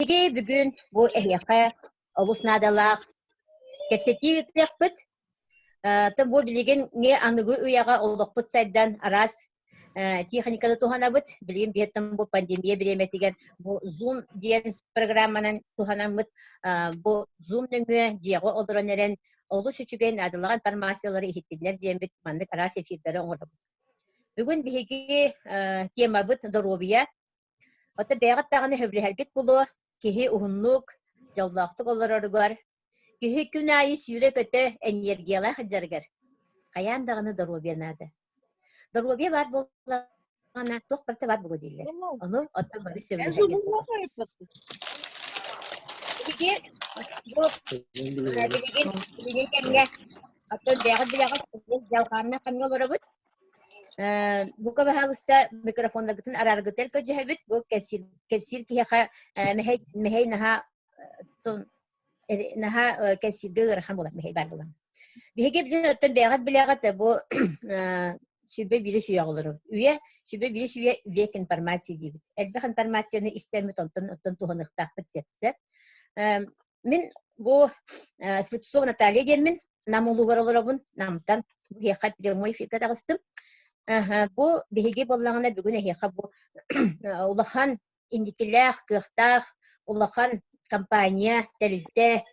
Bugün bu ehliyaqa olus nadalaq kepseti tepit tam bu bilgin ne anıgı uyaga oluqput saydan aras техниканы туханабыт билим биеттен bu pandemiya bilemetigen bu Zoom diyen programmanın tuhanamıt bu Zoom nöngü diyağı olduraneren oluş üçügen adılağan informasiyaları ihittiler diyen bit mandık aras efirleri oңordum. Bugün bihegi temabıt Dorobiya Ota beğat tağını höblehelgit bulu kihi uhunluk jawlaqtık olararıgar kihi günayis yürek öte energiyala hıjargar kayan dağını Dorobiyanada. Dorobiya var bolana toq barta var bugu diller. Onu ota barı söblehelgit bulu. Peki bu bilgin kemge ota beğat bilagat jalqanına kamga barabıt. Bu kabahalista mikrofonda gittin arargıtel köcehebit bu kefsir ki ha mehey naha kefsir gıgır hamula mehey barbulan. Bihege bilin ötten beğat bilagat bu sübe biri suya olurum. Sübe biri suya üyek informasiya diyebit. Elbek informasiyanı istemit ondan tuhanıqtaq bitsetset. Min bu Slipsov Natalya dermin namulu var olurabın namtan bu heqat bilemoy fikir ağыстım. Bu bihigi bollağına bugün ehiqa bu ulahan indikillah kıhtaq ulahan kampanya telte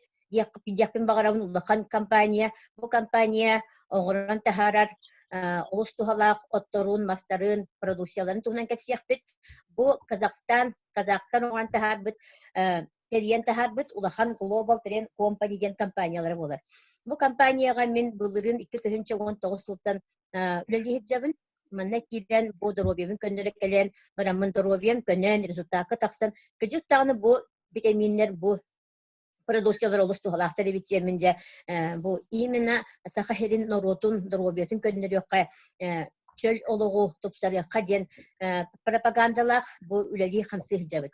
yakın bağırabın ulahan kampanya bu kampanya oğuran taharar ulus tuhalaq ottorun mastarın produksiyaların tuhunan kepsiyakbit bu Kazakistan oğuran taharbit teriyen taharbit ulahan global teriyen company diyen kampanyaları bolar. Bu kampanyaga min bılırın 2019 yıldan üleli hicabın Manna kiden bu Dorobiyamin könnörek gelen baramın Dorobiyam könnön rezultatı taqsan küçük tağını bu vitaminler bu produksiyalar oluştu halaqta debit jemince bu imena sahaherin norotun Dorobiyatın könnörü yoqqa çöl oluğu topsarıya qadyen propagandalar bu üleli hamsi hicabet.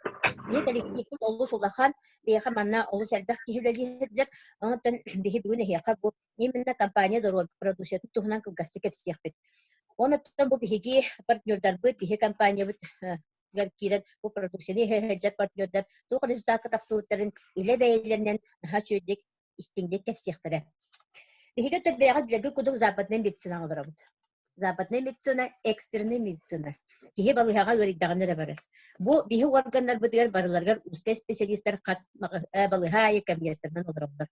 Ne delik ki olus ulaqan beha manna olus elbaq ki üleli hicab ondan bihi bugün heqa bu imena kampanya Dorobiya produksiyatı tuhunan kılgastik epsiyaqbet. Ondan bu bihigi partnerler bu bihi kampanya bu garkiren bu produksiyonu hecet partnerler bu rezultatı taqsıtların ile beylerinin ha çöydük istingdek tefsihtere. Bihigi tabiat bilgi kuduk zapatnen meditsina olarak. Zapatnen meditsina, eksterne meditsina. Kihi balıhaga görüldüğünde de var. Bu bihi organlar bu diğer barılargar usta spesialistler kas balıhaya kabinetlerden olarak.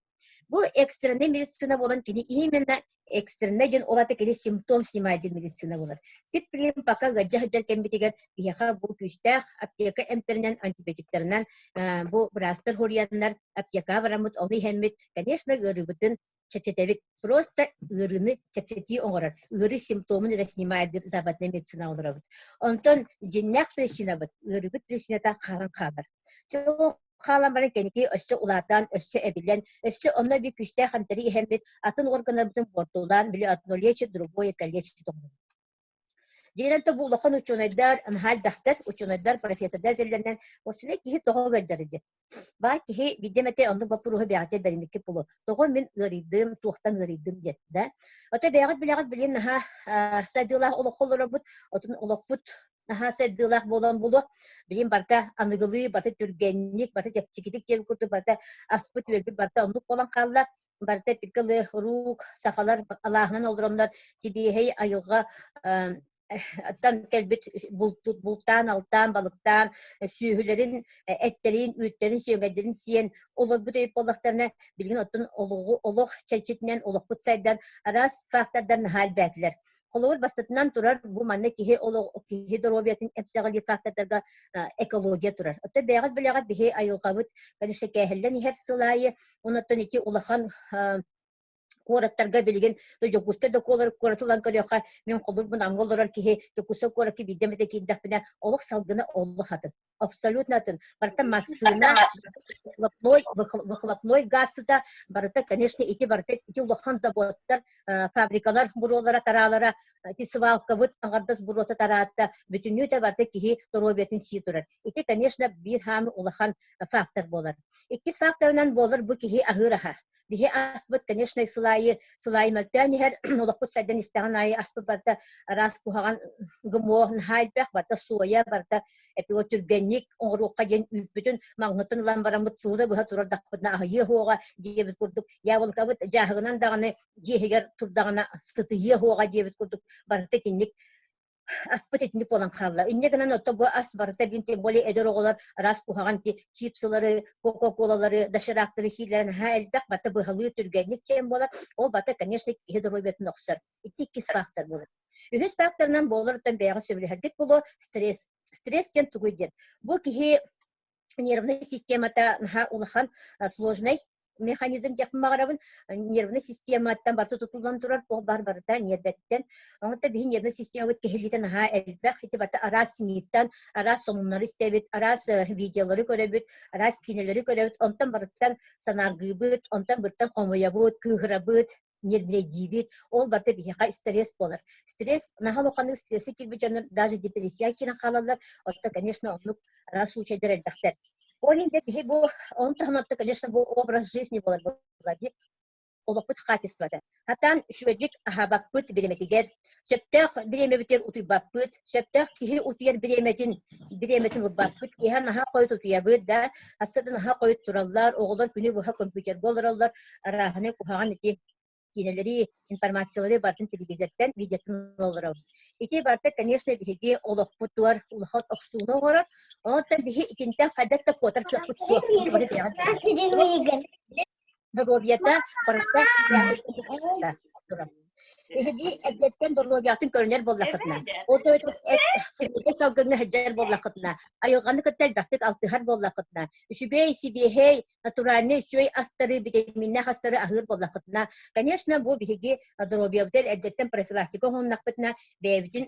Bu ekstrene meditsina olan kini imenna ekstrene gen olata kini simptom snimaydı meditsina bolar. Siprim paka gajah hajar kembitigar biha bu küstah apyaka empernen antibiyotiklerinden bu braster horiyanlar apyaka varamut onu hemmet конечно görübütün çepçetevik просто ırını çepçeti oğrar. Irı simptomun da snimaydı zabatne meditsina olarak. Ondan cinnak preşina bat. Irıbıt preşina ta karan kabar. Çok Kalan bana keniki össe ulatan, össe ebilen, össe onunla bir güçte hanteri ihemmet, atın organlarımızın portulan, bile atın olyeçi, druboya, kalyeçi toğunum. Diyelim de bu ulaqan uçunaylar, anhal daxtar, uçunaylar, profesorlar derlerinden, o sene kihi toğu gacarıcı. Var kihi videmete onu bapuruhu beğate berimiki pulu. Toğu min ıridim, tuğtan ıridim jette. Ota beğat bilen naha sadılah olaqolurabut, otun olaqbut, Aha seddilah bolan bulu bilim barta anıgılı barta türgenlik barta çekidik cem kurtu barta asput verbi barta onluk bolan kallar barta pikılı ruk safalar Allah'ın olduranlar sibihey ayıga attan kelbet buluttan alttan balıktan sühülerin etlerin üytlerin süngelerin siyen olur bu deyip olaklarına bilgin otun oluğu çeçetinden oluq butsaydan aras faktörden hal betler. Kolor basitından turar bu manne kihi Dorobiyatın epsağlı faktörlerge ekolojiya turar. Otta beğat bileğat bihi ayılqabıt kanışa kehellen her sılayı onattan iki ulaqan Kuratlarga bilgin jokusta da kuratılan karyoqa men kolur bun angolorar ki jokusta kuraki bidemede ki dafına oluq salgını oluq hatın. Absolut natın. Barta masına выхлопной gazı da barta конечно iti barta iti ulaqan zavodlar fabrikalar buralara taralara iti свалка but agardas burota taratta bütünlüğü de barta ki Dorobiyatin siturar. Iti конечно bir ham ulaqan faktör bolar. İkiz faktöründen bolar bu ki ahıraha. Бихи аспыт, конечно, сылайы мөлтәнихер, олықпыт сайдан истаған айы аспыт барда рас кухаган гымоғын хайдбәк, барда суая, барда эпиго түргенник, оңыруққа ден үппүтін маңғытын лан барамыт сылда бұға тұрардақпытна ахайы хоға дебіт күрдік. Я волкабыт жағығынан дағаны дегігер тұрдағына сытыйы хоға дебіт күрдік. Барда тенник аспыт етінік болан қалла. Иннегінен отто бұ ас барда бинте боле эдер оғылар рас кухаган чипсылары, кока-колалары, дашырақтары хилерін ха әлбәк барда бұғалы түргенник чейін болар. Ол барда, конечно, гидробетін оқсыр. Итті фактор болар. Үхіс факторынан болырдан бәйғы сөйлігердік болу стресс. Стресстен тугуден. Бұл кихи нервная системата улахан сложный механизм жақынмағарабын. Нервная систематтан барты тұтылдан тұрар, ол бар-барда нерветтен. Оңытта бейі нервная система кехелден әлбәқ, еті бата арас синиттан, арас сонунлары істебет, арас видеолары көребет, арас кинелері көребет, онтан барыттан санарғы бұд, онтан бұрттан қомыя бұд, күйғыра бұд, нервледибит, ол барда бихиқа стресс болар. Стресс, нахал оқанның стрессы келбет жаныр, даже депрессия кена қалалар, отта, конечно, онлық раз случайдар әлбәқтер. Ол енді бихи бұл, он тағынатты, конечно, бұл образ жизни болар, олықпыт качествода. Хатан шүгедік ахабақпыт береметігер, сөптәқ беремебетер утуйбақпыт, сөптәқ кихи утуяр береметін ұлбақпыт, кихан аха қойт утуябыт да, асырдан аха қойт тураллар, оғылар күні бұха компьютер боларалар, араханы кухаған еті кинелери, информациялары бартын телевизордан видеотын олырау. Ити барты, конечно, бихиге олықпыттуар, улықат оқсуыны оғырар, онтан бихи икинтен қадатта котар кықпыт суақ. Дробията барытта Эһиди эддеттен дорогатын көрнер боллақытна. Ото сибиге салгыны хаджар боллақытна. Айылғаны көттер бақтық алтыхар боллақытна. Үшігей сибихей натуральный үшігей астары витаминна хастары ахыр боллақытна. Конечно, бұл бихиги дробиявдер эддеттен профилактика ғоннақпытна. Бәйбітін,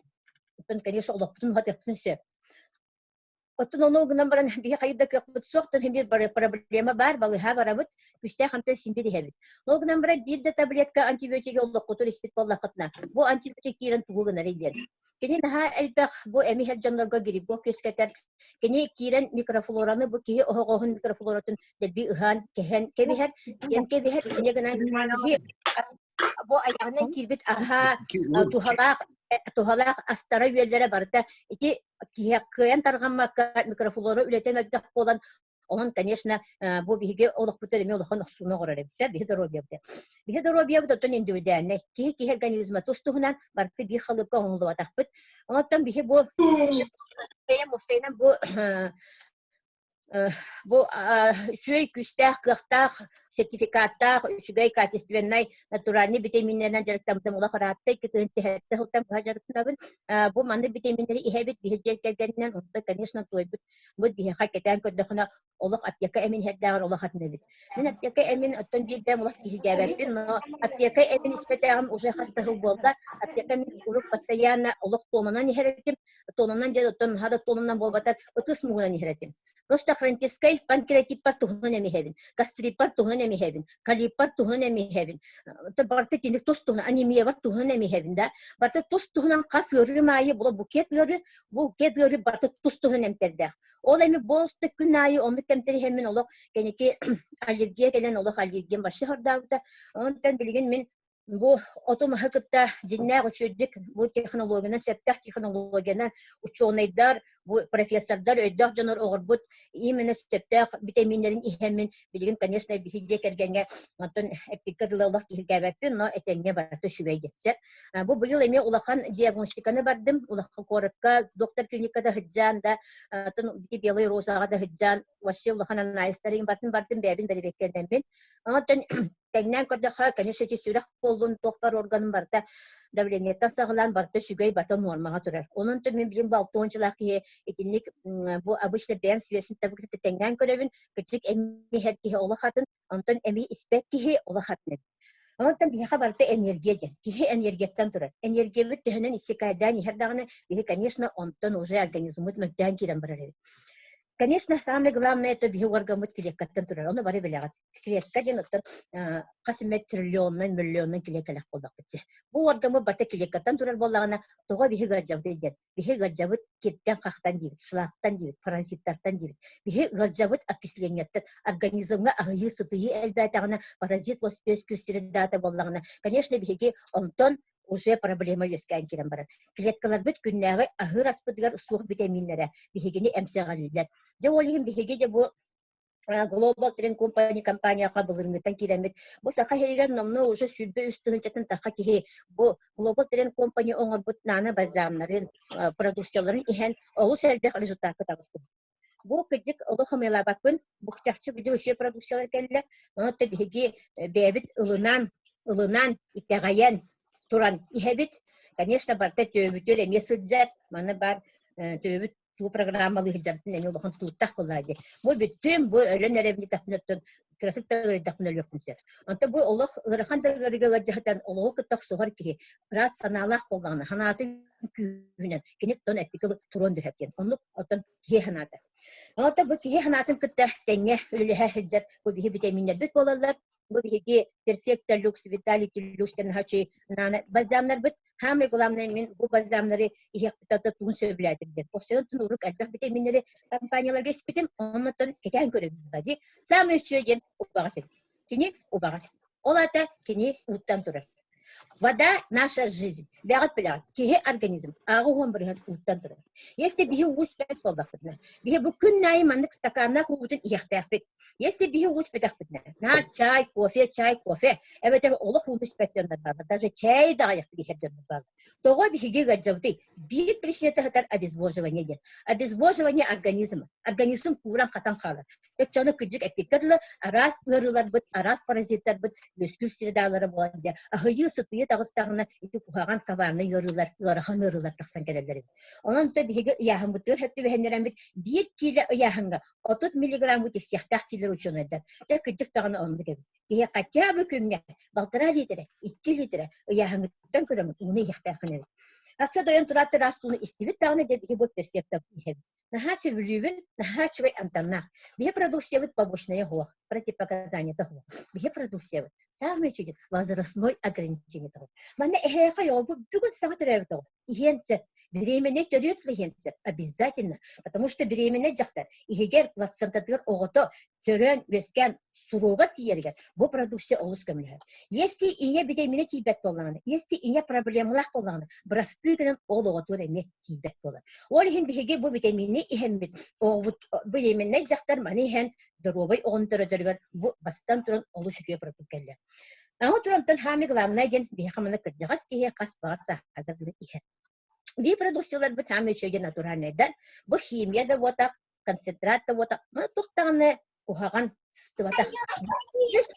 конечно, олықпытын ғатықпытын сөп. Оттон оны гынан баран бихи қайырда кықпыт соқтын хембир проблема бар, балыға барабыт, күшті қамтын симбири хебит. Ол гынан баран бирді таблетка антибиотиги олыққуту респит боллақытна. Бұл антибиотик кирен туғығын әрелдер. Кені наға әлбәқ бұл әмихер жанларға гриб бұл көскетер. Кені кирен микрофлораны бұл кейі оғығын микрофлоратын дәбі ұған кебихер. Кені гынан бұл аяғынан кирбит аға тухалақ астара үйелдері барда. Ити кыян тарғаммакка микрофлора үлетемәгдәк болан. Он, конечно, бұл бігіге олық бұтөлеме олықын ұқсуына қорары бітсә, бігі дұробиябды. Бігі дұробиябды оттан индивидуальны. Кейі организма тұстығынан барты бігі қалыпқа оңылы батақ бұд. Оңаттан бігі бұл бұл үшөй күстәқ, қықтақ, сертификаттақ, үшігей качественный натуральный витаминлерінен жарықтамытым олақ аратты, кетігін тәхетті ғылтам бұға жарықтынабын. Бұл манды витаминлері ихәбет бігі жеркелгенінен, онда, конечно, той бұд. Бұд бігі қакетен көрдіғына олық аптека әмін хәддағыр олақ атыны бід. Мен аптека әмін оттан бейдәм олақ кейгәбәрбін, но аптека әмін іспетәғым уже қастығыл болды. Аптека әмін ұрып постоянно олық тонынан ихәретім, тонынан деді оттан хады тонынан болбатар, ұтыс мұғынан ихәретім. Просто франтискай панкреатит пар тухнан эмихебин, гастрит пар тухнан эмихебин, калип пар тухнан эмихебин. То барты кинек тос тухнан анемия бар тухнан эмихебин да. Барты тос тухнан касыры майы була букет гыры барты тос тухнан эмтерде. Ол эми болсты күн айы омит кемтери хемин олок кенеки аллергия келен олок аллерген башы хардагыта. Онтан билген мен bu otomahakıtta cinler uçurduk bu teknolojinin septak teknolojinin uçuğunaylar bu profesörler ödek canır oğurbut imene septak vitaminlerin ihemin bilgin конечно bir kergenge ondan epikadılılık ilgabepin no etenge barı şüvey geçer bu yıl emi ulakan diagnostikana bardım ulakka koratka doktor klinikada hıccan da ton bir belay rozaga da hıccan vaşı ulakan analizlerin bardım bebin beri beklerden ben ondan Тәңнән көрдіға, конечно, сүрек болуын тоқтар органын барда, давлениеттен сағылан барда шүгей барда нормаға тұрар. Оның түн мен білім балты ончылақ кеге, екенлік бұл обычно бәм свершін табықты тәңнән көребін, күтік әмі әр кеге олық атын, онтын әмі іспәк кеге олық атын. Онтын бейіға барда энергия, кеге энергияттан тұрар. Энергия түхінен ісекайдан, ехердағыны, бейі, конечно, онтын уже организмыд мүлдән керен барар еді. Конечно, самое главное это биоргамут килектен турар. Оны бары белягат. Килектен оттан касмет триллионнан миллионнан килекелек болдак битсе. Бу оргамы барта килектен турар боллагана тога бихи гаджабы ден. Бихи гаджабы кеттен кахтан дибит, слактан дибит, паразиттардан дибит. Бихи гаджабы окислениеттен организмга агы сытыйы элбетагына паразит өз күстердата боллагана. Конечно, бихиги онтон уже проблема өскән кирен бара. Клеткалар бит күннәге агыр аспыдылар сух витаминнәре, бихигене әмсәгәлләр. Де олыгын бихиге де бу Global Trend Company компания кабылырынгытан киремет. Бу сака хелген номно уже сүлбе үстүнчәтен така киһи. Бу Global Trend Company оңор бут нана базамнарын продукцияларын иһен олу сәлбе результаты табысты. Бу кидик олу хамела бакын, бу чакчы гыды үше продукциялар келле. Аны да бихиге бебит ылынан итәгәян туран иһебит. Конечно, барта төбүтөр месседжер, маны бар төбүт ту программалы хиджаттын эне улахан туттак булады. Бу бүттүм бу өлөн эребни тахнаттан графиктагы тахнал өкүнсөр. Анта бу олох ырхан дагырыга жахтан олох кыттак сугар кири. Раз саналах болганы ханаты күнен кинек тон эпикал турон дөһәтен. Онлук отон кие ханаты. Анта бу кие ханатын кытта теңе өлөһә хиджат бу бихи витаминнер бит болалар. Бу бихи перфекта люкс виталити люкстен хачи нана базамнар бит. Хаме главное мен бу базамнары их тата тун сөйләтелдер. После тун урок албах витаминнери компанияларга испитем, оннан кетен көрөм бади. Самый үчөген убагасы. Кини убагасы. Олата кини уттан турар. Вода — наша жизнь. Бягат пилягат. Кихе организм. Агугон биргат уттан турар. Если бихи успет болдакытна. Бихи бу күннай мандык стаканна хуутун ихтахпет. Если бихи успетахпетна. На чай, кофе. Эбетер олох успеттендар бар. Даже чай да аяк дихердендар бар. Того бихиге гаджабты. Бир причинете хатар обезвоживание дер. Обезвоживание организма. Организм куран хатан хала. Чоны кыджик эпикерлы арас ырылар бит, арас паразиттар бит, өскүр сирдалары боланжа. Ахыйы сытыйы тагыстагына ити кухаган кабарны йырылар, ырахан ырылар таксан келелер. Онан то биге яхын бутыр хәтте бехеннәрен бит 1 кило яхынга 30 миллиграмм бит сяхтах тилер учунайдар. Ча кыджик тагына онды кебит. Кие кача бу күнгә 1,5 литр, 2 литр яхынгыттан көрөм, уны яхтахын. Аса доен тураты растуны истибит тагына деп биге бу перфекта бихе. Наха севлювен, наха чвей антаннах. Бихе продукция бит побочная хуах, противопоказания того. Бихе продукция бит. Самый чудит возрастной ограничение того. Манна эхеха йобу бүгін саңа түрәбі того. Ихенсер, беременне төрөтлі ихенсер, обязательно. Потому что беременне жақтар, ихегер плацентадыр оғыто төрен өскен суруға тиергер, бұл продукция олыс көмілер. Если ие беременне тибет болғаны, если ие проблемалақ болғаны, бірастығынан ол оғытуыр әме тибет болар. Ол ихен бігеге бұл витаминне ихен бит, беременне жақтар маны ихен дұробай оғын түрөдіргер, бұл бастан тұрын олы жүре продукциялар. Аңы тұрантын хами главная ген бейхаманы кірдіғас кейе қас бағарса ағырды ихен. Би продукциялар бит хами үшеге натуральныйдар, бұл химияда отақ, концентратта отақ, тұқтағаны кухаган стыватах.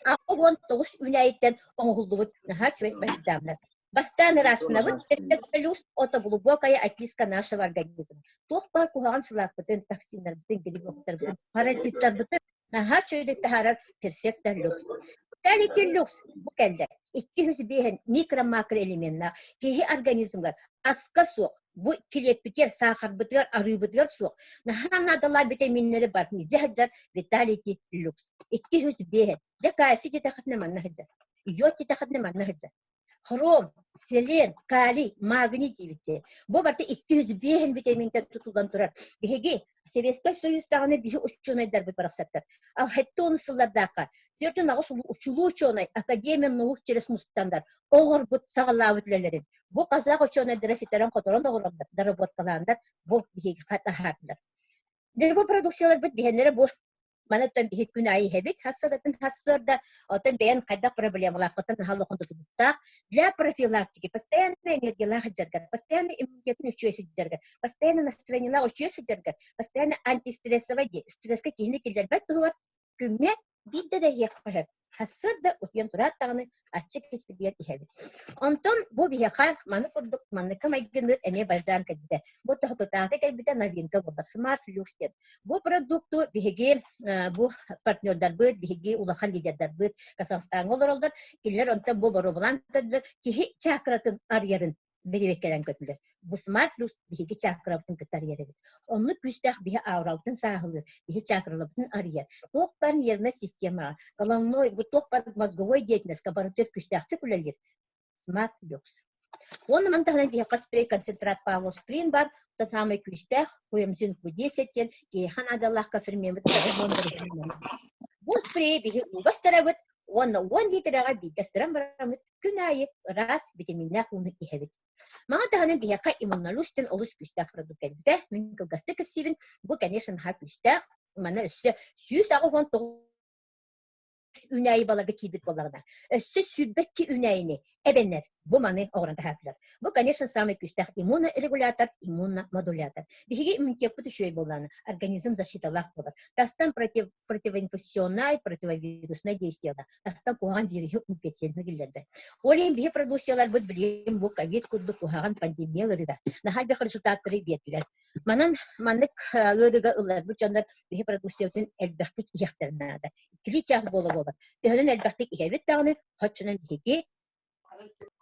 Ағығын тоғыз үнәйттен оңғылды бұд наға чөй бәлзамлар. Бастан распына бұд, плюс ота глубокая очистка нашего организма. Тоқ бар кухаган шылақ бұтын, токсиндар бұтын, гелибоктар бұтын, паразиттар бұтын, наға чөйді тахарар перфекта люкс. Кәлеті люкс бұл кәлді. 200 микро-макро элементна, кейі организмлар асқа соқ, bu kilepiter, sahar bıtır, arı bıtır soğuk. Nahan adalar vitaminleri var. Nizahcar vitality lux. 200 Dekaysi de takatne manahcar. Yot de takatne manahcar. Krom, selen, kali, magni divite. Bu barda 200 vitaminler tutulan durar. Bihegi, Sovyetski Soyuz tağına bihi uçunaylar bir bıraksatlar. Al hatta onu sıllardaka. Dörtün ağız uçulu uçunay, akademiyan nuhuk çeres mustandar. Oğur but sağlağı bütülerin. Bu kazak uçunaylar esitlerin kotoran doğrulanlar. Darabot kalanlar, bu bihegi kataharlar. Bu produksiyalar bit bihenlere bu Манаттан бихи күн айы хебит, хассадатын хассарда, отын бәйін қайда проблемалақытын халықынды тұбыттақ, для профилактики, постоянно энергиялағы жаргар, постоянно иммунитетін үшөсі жаргар, постоянно настроениялағы үшөсі жаргар, постоянно антистрессовый де, стресске кейіні келдер бәт тұғыр, күнне бидді де ек қажар. Хассарда ұтыен тұраттағыны атчы кеспедер ихебит. Онтон бұл бихеқа маны құрдық, маны кім айгыныр әме базан кәбіді. Бұл тұқтықтағы кәбіді новинка болды, Smart Lux дед. Бұл продукту бихеге бұл партнердар бұд, бихеге улахан лидердар бұд, Казахстан олар олдар, келер онтан бұл бору бұлан кәділер, кехи чакратын арьерін Bedevekelen kötülür. Bu smart lux bihi çakrabıtın kıtar yeri. Onu küstah bihi avraltın sahılır. Bihi çakrabıtın arıyer. Tohbarın yerine sistema. Головной, bu tohbar мозговой деятельность, кабарытыр küstah tükülür. Smart lux. Onun mantığının bir spray konsentrat Pavlo Spring var. Da tamay küstah. Koyumcun bu 10'ten. Geyhan adallah kafirmiyemit. Bu spray bihi ugastarabıt. Onu 10 litrega bir gastaram varamıt. Günayet ras vitaminler onu ihebit. Маңатаһанын биһэкка иммунолюстен олус күстэх продуктэлбитэ мин кылгастык кэпсибин бу конечно ха күстэх мана өссө сүүс агугон үнәйи балага кийбит боларына өссө сүрбекки үнәйини эбеннер бу маны оғранда хапилар. Бу конечно самый күстэх иммунорегулятор, иммуномодулятор. Биһиги иммунитет бүтүшөй боланы организм защиталах болар. Тастан противоинфекционный, противовирусный действиялар. Тастан куган вирусы инфекциялы гиллерде. Олин биһи продукциялар бут билим бу ковид курду куган пандемияларда. Нахал бих результаттары бетилер. Манан маннык ырыга ылар бу жандар биһи продукциятын элбехтик ихтернада. 2 час боло. Төгөнөн элбехтик ихебит дагы хочунан биһиги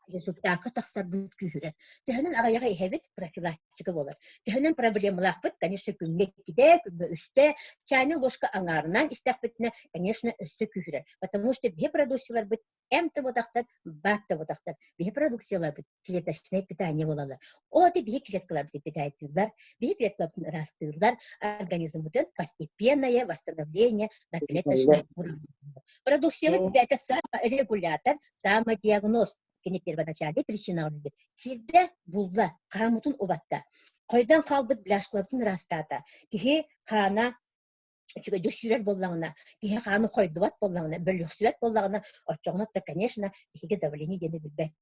результаты тахсар бүт күйрер. Төгөнөн агаяга ихебит профилактика болар. Төгөнөн проблемалар бит, конечно, күнгө киде, күнгө үстө, чайны ложка аңарынан истәкбитне, конечно, өстө күйрер. Потому что бе продукциялар бит эмте бодактар, батта бодактар. Бе продукциялар бит клеточное питание болалар. Оты бе клеткалар бит питайтырлар, бе клеткаларын растырлар, организм бит постепенное восстановление на клеточном уровне. Продукция бит это саморегулятор, самодиагноз. Kini первоначальный причина oldu. Kirde bulda, kamutun obatta. Koydan kalbıt blaşklabın rastata. Kihi kana çünkü düşürer bollağına, kihi kanı koyduvat bollağına, bölüksüvet bollağına, açığına da конечно, kihi давление gene bilbek.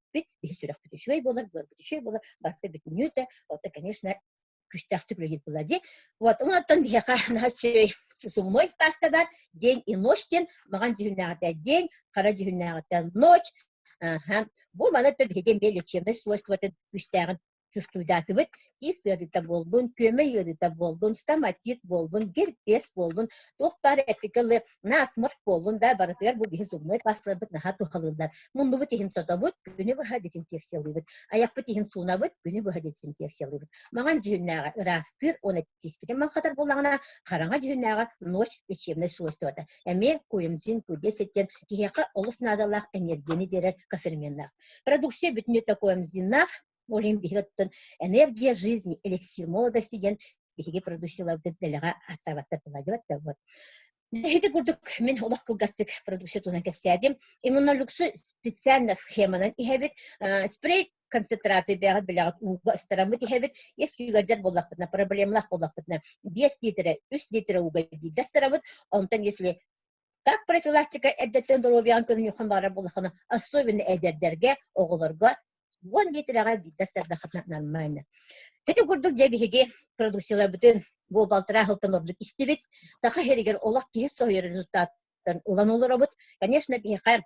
Bihi sürek bütüşüy bolar, bütüşüy bolar, barkta bütünüyü de, o da конечно, küstahtık lögit buladı. Вот, ondan bihi kana şey, сумной паста бар, день и ночь день, маған жүхіннағыта день, қара жүхіннағыта ночь. Бу мана төлгеден лечебный свойствоты күстәгән чувствуйдаты бит, тистерита болдун, көмө йөрүтә болдун, стоматит болдун, герпес болдун, доктор эпикалы, насморт болдун да барытыр бу бихи зубной пасталар бит наха тухалырлар. Мунду бит ихин сата бит, күнү бу дезинфекциялый бит. Аяк бит ихин суна бит, күнү бу дезинфекциялый бит. Маган жүннәгә растыр, оны тиспитен махатар булгана, караңа жүннәгә ночь лечебный свойствоты. Эми куемзин күдесеттен кияка олус надалак энергияны берер коферменнар. Продукция бүтүнө такой мзиннах Олим бигаттан энергия жизни, эликсир молодости ген биги продукцияларды делага аттабатта буладыбатта вот. Хеди курдук мен олак кылгастык продукция тунан кепсядим. Иммунолюксу специальная схеманан ихебит спрей концентраты бягат билягат уга старамыт ихебит. Если гаджат боллакпытна, проблемалах боллакпытна 10 литра, 3 литра уга бида старамыт, онтан если как профилактика эддеттен здоровьян көрүнүкөн бара болахана, особенно эдердерге, оголорго 1 литрага бида стардахатна нормально. Хеди курдук дебиги продукциялар бүтүн бу балтыра хылтан ордук истебит. Саха херигер олак киһи сойер результаттан улан олоробут. Конечно, бихар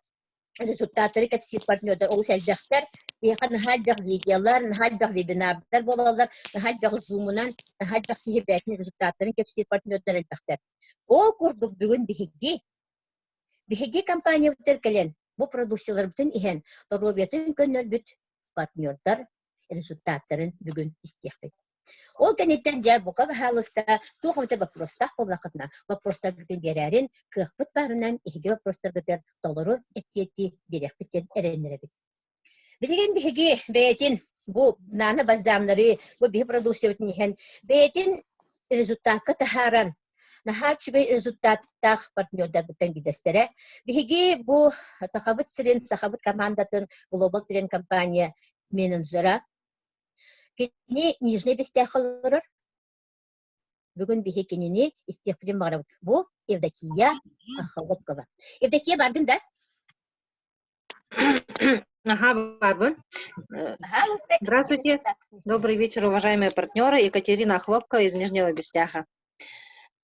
результаттары кепсит партнердер ол сәлдәхтәр, бихар хәлбәх видеолар, хәлбәх вебинарлар булалар, хәлбәх зумунан, хәлбәх хибәтне результаттарын кепсит партнердер әлбәхтәр. О курдук бүгүн биһиги компания үтеркелен бу продукциялар бүтүн иһен здоровьятын көннөр бүт партнердар результаттарын бүгүн истехбет. Ол кенеттен жа бука халыста туховте вопростах боллакытна. Вопростар бүтүн берәрин кыхпыт барынан иһиги вопростар бүтәр толору этти берекпитен эренеребит. Билген биһиги бетин бу нана базамнары бу биһи продукция бүтүн иһен бетин результатка тахаран Нахар чугай результаттах партнердар бүтән бидестере. Биһиги бу сахабыт командатын Global Trend компания менеджера. Кини нижний бестях олорор. Бүгүн биһи кинини истехпилин бара. Бу Евдокия Ахалопкова. Евдокия бардың да? Ага, барбын. Здравствуйте. Добрый вечер, уважаемые партнеры. Екатерина Хлопкова из Нижнего Бестяха.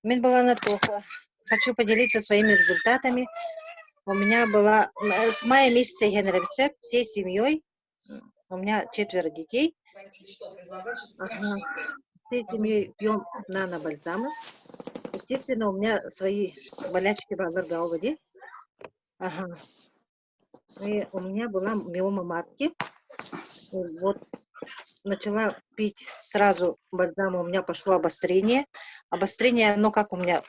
Мен была Натоха. Хочу поделиться своими результатами. У меня была с мая месяца я на рецепт всей семьей. У меня 4 детей. Ага. Всей семьей пьем нано-бальзамы. Естественно, у меня свои болячки в Ага. И у меня была миома матки. Вот начала пить сразу бальзам, у меня пошло обострение. Обострение, ну как у меня,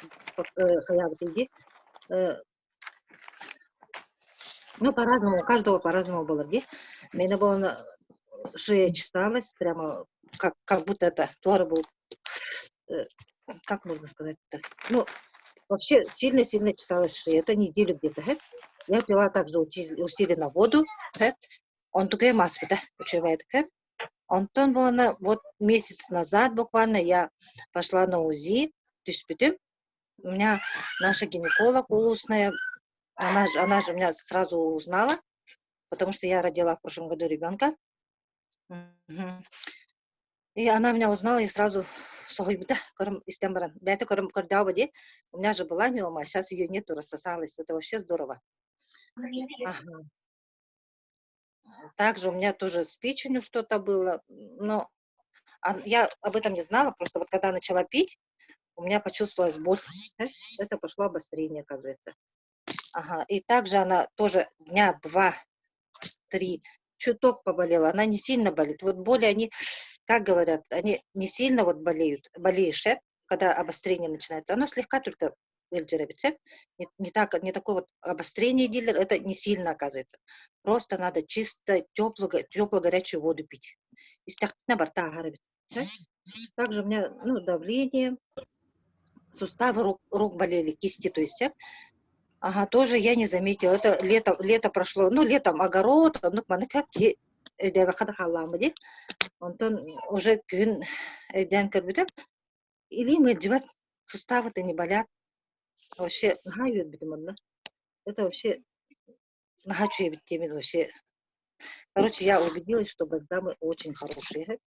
ну по-разному, у каждого по-разному было. Где? У меня было шея чесалась, прямо как будто это твор был, как можно сказать-то? Ну, вообще сильно-сильно чесалась шея. Это неделю где-то. Я пила также усиленно воду. Он только маспита, учевает. Антон было вот месяц назад буквально я пошла на УЗИ. У меня наша гинеколог улусная, она же меня сразу узнала, потому что я родила в прошлом году ребенка. И она меня узнала и сразу у меня же была миома, а сейчас ее нету, рассосалась. Это вообще здорово. Ага. Также у меня тоже с печенью что-то было, но я об этом не знала, просто вот когда начала пить, у меня почувствовалась боль. Это пошло обострение, оказывается. Ага. И также она тоже дня 2-3 чуток поболела. Она не сильно болит. Вот боли, они, как говорят, они не сильно вот болеешь, когда обострение начинается. Оно слегка только не такое вот обострение дилер, это не сильно оказывается. Просто надо чисто теплую горячую воду пить. Также у меня давление, суставы рук болели, кисти, то есть. Ага, тоже я не заметила. Это лето прошло. Ну, летом огород, Антон уже или мы девать, суставы-то не болят. Вообще, это вообще вообще. Короче, я убедилась, что бальзамы очень хорошие.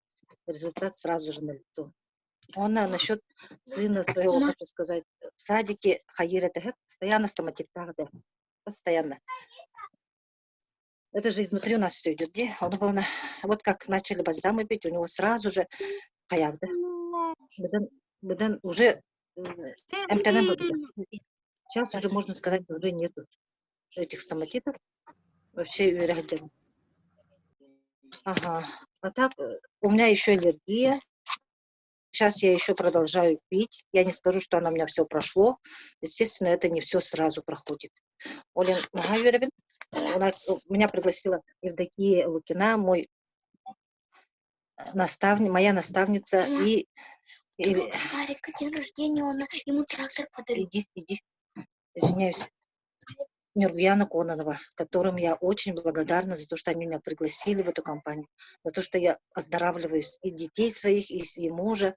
Результат сразу же налицо. Насчет сына своего хочу сказать. В садике Хаира постоянно стоматита, постоянно. Это же изнутри у нас все идет. Где? Вот как начали бальзамы пить, у него сразу же хаяв, да? Уже сейчас уже можно сказать, уже нету этих стоматитов. Вообще ага. А так, у меня еще аллергия. Сейчас я еще продолжаю пить. Я не скажу, что она у меня все прошло. Естественно, это не все сразу проходит. Олен Нагаверовин, меня пригласила Евдокия Лукина, моя наставница, и Марика, день рождения, ему трактор подарил. Иди. Извиняюсь. Нюргияна Кононова, которым я очень благодарна за то, что они меня пригласили в эту компанию, за то, что я оздоравливаю и детей своих, и мужа.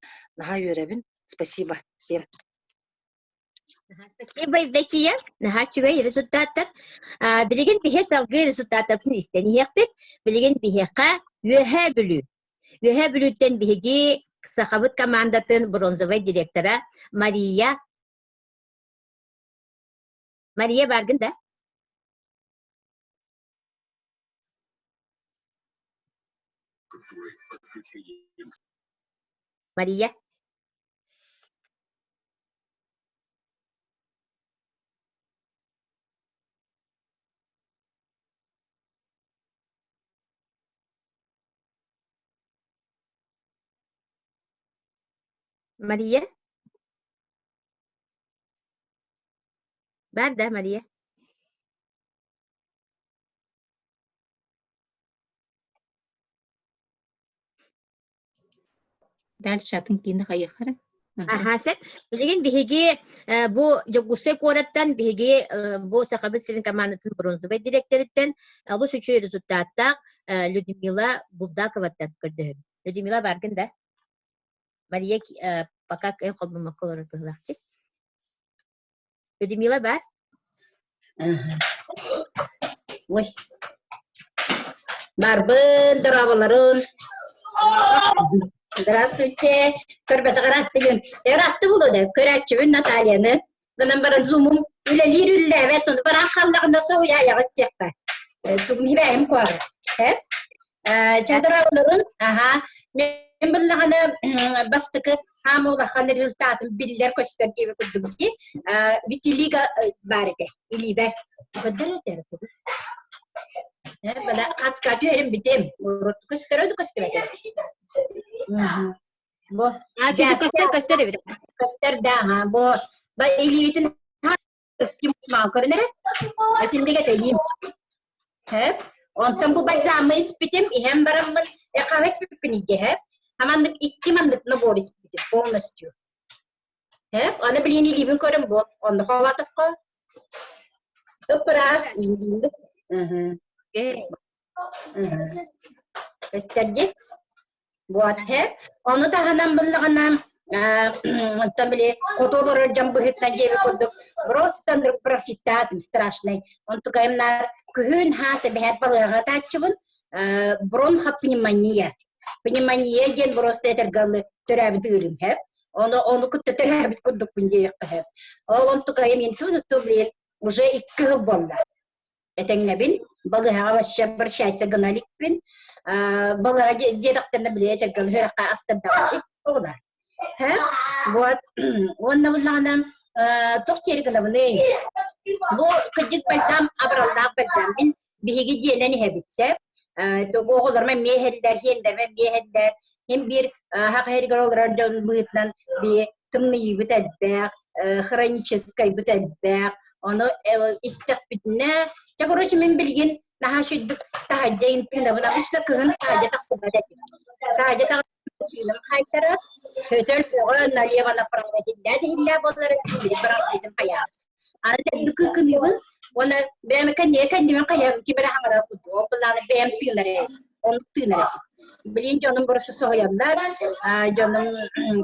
Спасибо всем. Спасибо, Евдокия. Нахачугай результаттар. Билеген бихе салгы результаттарын истенияқпет. Билеген бихеқа өһә бүлü. Өһә бүлüттен биһиги сахабыт командатын бронзовый директора Мария баргын да? Мария. Мария. Бар да, Мария. Дальше атын кине хайыхара. Ахасет. Билеген биһиги бу жогусе кораттан биһиги бу сахабыт силин командатын бронзовый директориттен бу сүчү результатта Людмила Булдаковаттан көрдү. Людмила баргын да? Мария пока колбама колор бахчы. Людмила бар? Ой. Барбын дырабаларын. Здравствуйте. Көрбәтәгәрәттеген. Яратты булды да. Көрәчүн Натальяны. Гынан бара зумум. Үләлир үлләвәт. Бара халлагында соя ягыттыкка. Тугым хибәем куар. Чадырабаларын. Ага. Мен билгәне бастыкы хамула хан результатын билләр көстәр дип күрдүм. Витилига бар иде. Илибә. Кадәр Bada katskatı erim bitim. Köstere Bu Köster evet. köster da ha bu ba eliyetin kim sma korne atinde geteyim. Hep ondan bu balzamı ispitim hem baramın kahves pipini de hep hemen iki mandık na bor ispitim bonus diyor. Hep ana bilini libin korum bu onda halatık ko. Öpras indinde. Kösterdi. Buat hep onu da hanım bulağınam tabii kotoları jambıhıttan gibi kurduk. Просто профитатым страшный. Он такая на күн хасы бәһәт балыга тачыбын. Бронхопневмония. Пневмония ген просто этергалы төрәбит үрим хеп. Onu күттө төрәбит курдук бинде хеп. Он такая мен түзү төблен уже 2 жыл болды. Этеңнебин балыга башка бер шайса гыналикпин. Балыга дедактарны биле этергалы хөрәккә астырдагы. Ода. Вот, он нам тохтери гнавны. Бу кыжык бальзам абраллах бальзам бин биһиги диенени хебитсе. То оголорма мехелдер, хендерме мехелдер. Hem bir haqherger olarak bıhtnan bir tımnıyı bitelbek, хронической bitelbek. Onu istek bitne. Çakoroç men bilgin daha şudduk tahajjayin tında bana işte kıhın tahajja taksıbadet. Tahajja taksıbadet haytara hötel foğun naliye bana paramedillah dihillah bolları bir bırakıdım hayat. Ana dükü kınıbın ona ben kan dimen kayam ki bana hamara kudu. Okullarını ben tınare. Onu tınare. Bilin canım burası soğuyanlar, canım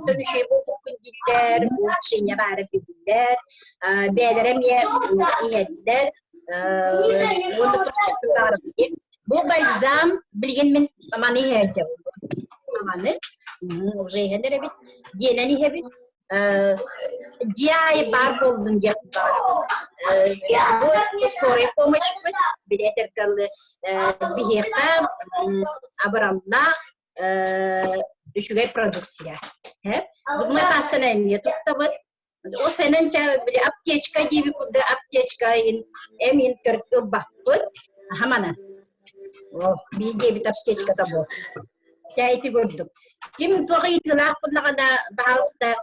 dönüşü bu kundiller, bu şeyine bari bildiler, beğenirem ye iyediler, bunu tutuşturlar bilin. Bu balzam bilgin min amanı heyeceğim. Amanı, уже heyeceğim evet, yeneni heyeceğim. Diğer bar buldum diye bu skoru помощь будет, bileter kalı bir heka abramlar düşüge produksiya. Hep zımay pastanın YouTube'da var. O senin bir aptechka gibi kuda aptechka'nın emin tertib bakut hamana. Oh bir gibi aptechka da bu. Jadi gördüm. Kim tuğaydılar kulağına bahasta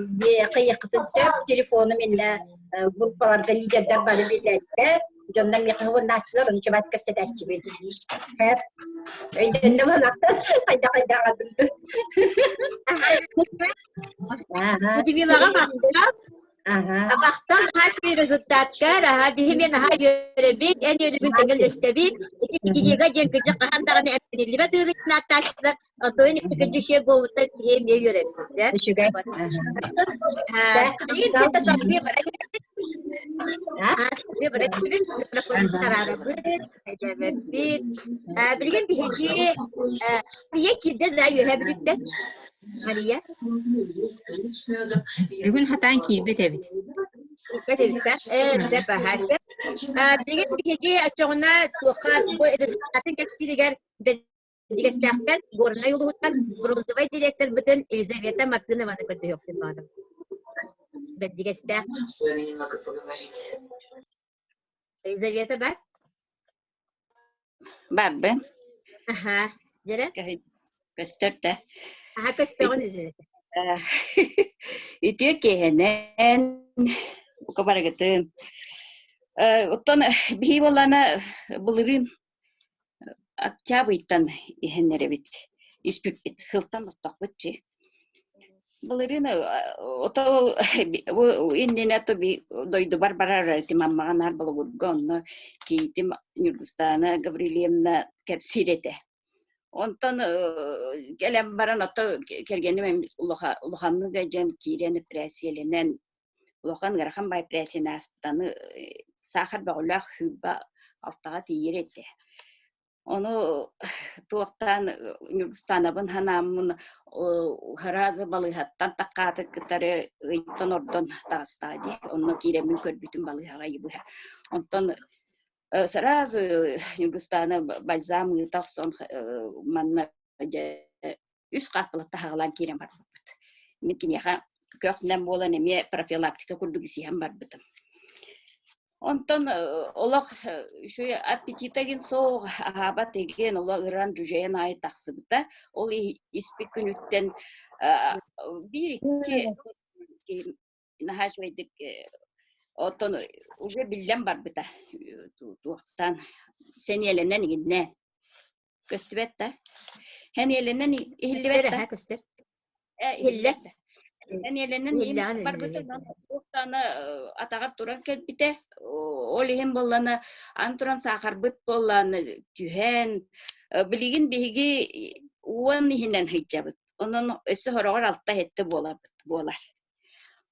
bir kıyıktın telefonu minne gruplarda liderler bana bildiler. Canım yakın naçlar onu çabat kersedekçi bir. Hep öyle ne var lan? Kayda adımdı. Hadi bir bakalım. Baktan hasil rezultatlar hadi hemen hayır bir en iyi bir tinggal istabil iki juga yang kerja kehandaran emri lima tulis nataslar atau ini kerja şey bu usta hem ne göre ya Juga. ini kita sampai berarti dia berarti telepon tarabut aja berbit berikan bihiji ya kita da you have it Maria Bugün hatan ki betebit. Betebit ده bahasa berikan bihiji acungna tuqat bu edin keksidigan digestaktan gorna yoluhuttan Brozovay direktör bütün Elizaveta Martinova'nı kötü yok dedim. Ben digestak Elizaveta bak. Barbe. Aha. Jere? Gösterdi. Aha köstağın üzerinde. Itiyor ki henen bu kadar gittim. Ottan bir olana bulurum. Akçabıytan ihenlere bit. İspik bit. Hıltan tutak bitçi. Bulurum oto bu indine to bir doydu barbara timam mağanar bulurgun ki tim Yurgustana Gavrilievna kapsirete. Ondan gelen baran ata kelgenim uluhanlı gajan kireni presiyelenen uluhan garahan bay presiyene asptanı sahar bağlar hübba altağa tiyerette. Onu tuğtan Yurgustanabın hanamın harazı balıhattan takkatı kıtarı ıytan oradan tağıstadi. Onu kiremin körbütün balıhağa yibuha. Ondan сразу Югостана бальзамы тахсон манна үс капылы тахалан кирем бар бут. Мекин яха көктен болан эме профилактика курдугиси хам бар бутум. Онтон олақ шөй аппетитагин соғ аға теген олақ ыран жүжейін ай тақсыбыта. Ол испек күніттен бір-екі наға шөйдік отон уже білден бар бұта. Туақтан сен елінен егіннен көстібет та. Хэн елінен ихілдібет та. Көстер. Ихілдібет. Хэн елінен бар бұта. Оқтаны атағар тұран кәлбіте. Ол ехен болланы антуран сақар бұт болланы түйен. Білеген бейге уан ехенен хыджабыт. Onun ösü horağır altta hette bolar.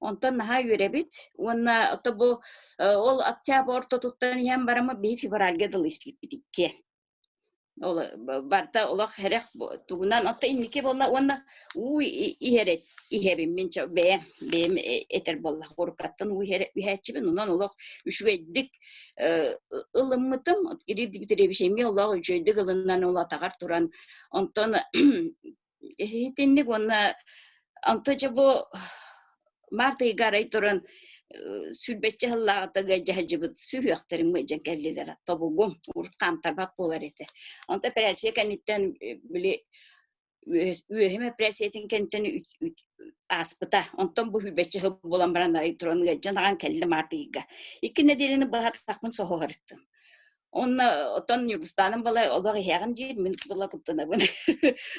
Ondan naha yörebit. Ona bu ol atya borto tuttan hem barama bir fibralge dal iskipitike. Ol barta olak herek tugunan atta innike bolla ona u iheret ihebim minça be eter bolla korkattan u ihechibin ondan olak üşüvedik ılımıtım girdi bitire bir şey mi olak üşüvedik ılından ola tagar turan ondan Hittindik ona antaca bu Marta'yı garay turan sülbetçi hıllağıda gacahcıbıt sürüyaktarın mıcan kelliler tabugum urut kamtarbat bolar ete. Anta presiye kanitten bile üyehime presiyetin kanitten aspıta. Ondan bu hülbetçi hıll bolan baranları turan gacahan kelli Marta'yı ga. İki nedelini bahat takmın soğu harıttım. Onunla otan Yunanistan'ın bala olarak heğen değil mi bala kutuna bunu.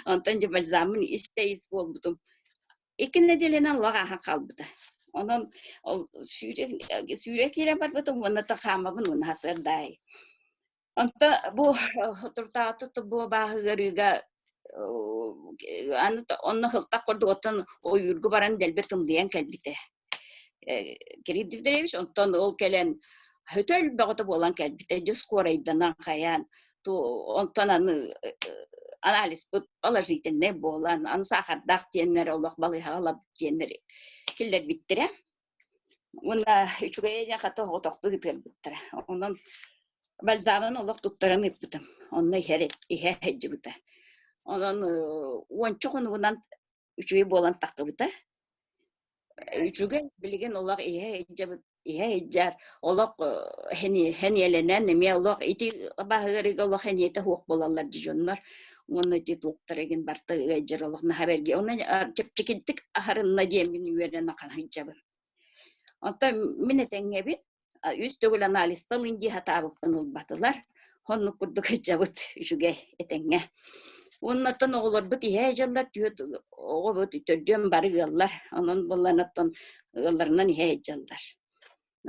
Ondan jebal zaman isteyiz buldum. İki nedeniyle Allah'a hak aldı. Onun sürekli var buldum onu da kamabın onu hasar day. Ondan bu oturtağı bu bahırıga onu hıltak kurdu otan o yurgu baran delbetim diyen kalbite. Geride demiş ondan ol gelen Hötel bağıda bolan kelbite cüz koraydanan kayan tu ontan analiz bu alajiten ne bolan an sakardak diyenler Allah balığa alap diyenleri killer bittire. Ona üçüge ya kata otoktu bittire. Ondan balzaman Allah tutturan yaptım. Onunla ihe hecbite. Ondan on çok ondan üçüge bolan takıbite. Üçüge bilgen Allah ihe hecbite. Jar olak heniyelenen neme olak iti bahari olak heniyete hukuk bolallar diyorlar. Onu iti doktoregen barta jar olak na haberge. Onu çekildik aharın diyemin veren akan hicabı. Anta minetenge bit üst dögül analistal indi hata bakınıl batılar. Onu kurduk hicabıt şuge etenge. Ondan oğullar bit ihe jarlar diyor. O bit tördüğüm bari yıllar. Onun bollanattan yıllarından ihe jarlar.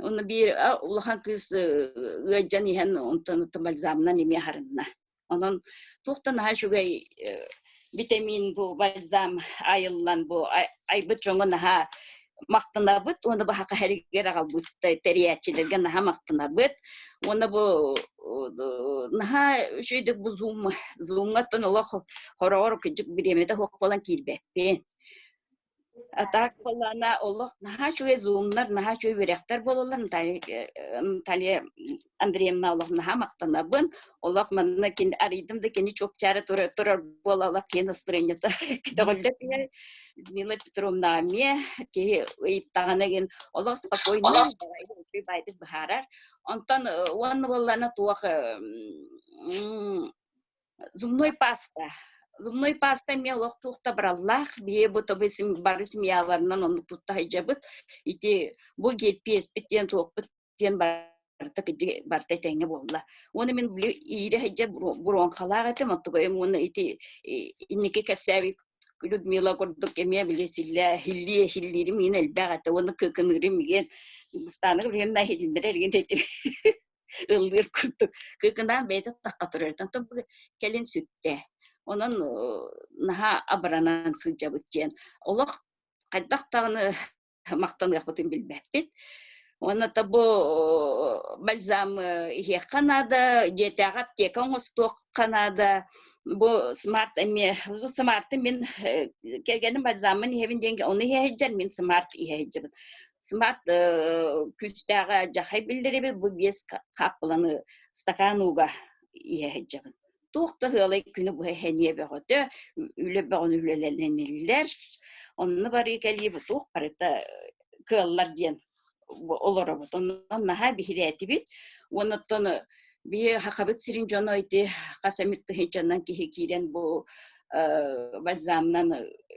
Onu bir Allah'ın kız öğrenci hen ondan tamal zamanla nemi harınna. Onun tuhtan her şey vitamin bu balzam ayılan bu ay bütçonga naha maktana bit onu bahak herigera kalbut teriyatçilerge naha maktana bit onu bu naha şeyde bu zoom'attan Allah horor küçük bir yemede hok falan kilbe ben. Atak kolana Allah naha şöyle zoomlar naha şöyle verekler bolalar Natalia Andreyevna Allah naha maktanabın Allah manna kin araydım da kendi çok çare turar bolala kendi stranjata kitaplarda ya Mila Petrovna me ki itagana gen Allah spokojno şey baydı baharar ondan onu bolana tuak zumnoy pasta Zumnoy pasta mi Allah tuhta barallah biye bu tabi baris miyalarından onu tutta hicabıt iti bu gelpiyes bitiyen tuğuk bitiyen barta kedi barta tenge bolla onu min bili iri hicab buron kalağatı matukoyum onu iti inniki kapsavi Людмила kurduk emiye bile silla hillirim yine elbağata onu kıkınırım igen bustanı bilen nahidindir ergen dedim ılgır kurduk kıkından beyde takkatırırdan tabi kelin sütte onun naha abranan sıcabıtçen Allah kaddaqtağını maqtan yapıtın bilmekbet ona da bu balzam ihe Kanada jetağat tekan ostok Kanada bu smart emi bu smart'ı min kelgenim balzamın ihevin denge onu iheccer min smart iheccer smart küçtağa jahay bildirebi bu bies kaplanı stakanuga iheccer Tuhta hıla günü bu heniye beğendi. Üle bağını ülelenenler. Onu bari geliyor bu tuh parita kıllar diyen. олоробот. Оннан наха бихирети бит. Оннан бие хакабыт сирин жонойти касамит хечаннан кихи кирен бу бальзамнан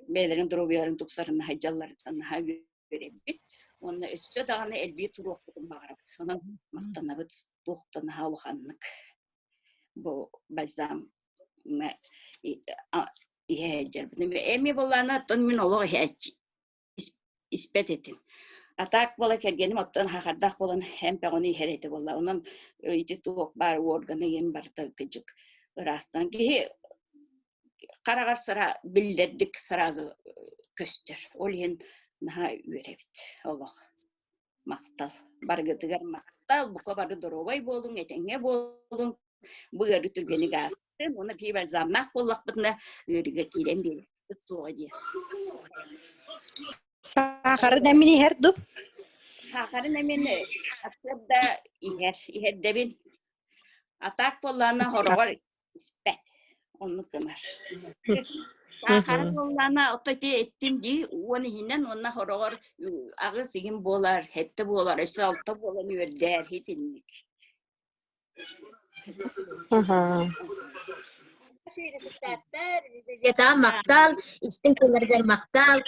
бейлерин дробияларын тупсарын хаҗаллардан наха беребит. Онна өссө даганы элби турук багарып. Сонан мактанабыт токтон хавханнык. Бу бальзам иһэжэр. Эми боллана тон мин олог иһэж испет этим. Атак бола кергеним оттон хахардах болон hem пегони иһэрети болла. Онан ити туок бар органы ен барта кыжык ырастан ки карагар сара билдердик сразу көстөр. Ол ен наха үйребит. Олог мактал. Баргытыгар мактал, бука бары доробай болдуң, этеңе болдуң. Быгары түргени гасты, оны кибал замнах боллак бытна ырыга кирен бел. Соди. Сахары да мини херду. Сахары немене аксабда ихер дебин. Атак боллана хорогор испет. Onu kınar. Sahara bolana ototi ettim di onu hinen onna horogor ağı sigin bolar, hette bolar, esalta bolan verder hitinlik. Мактал, истинктелердер мактал.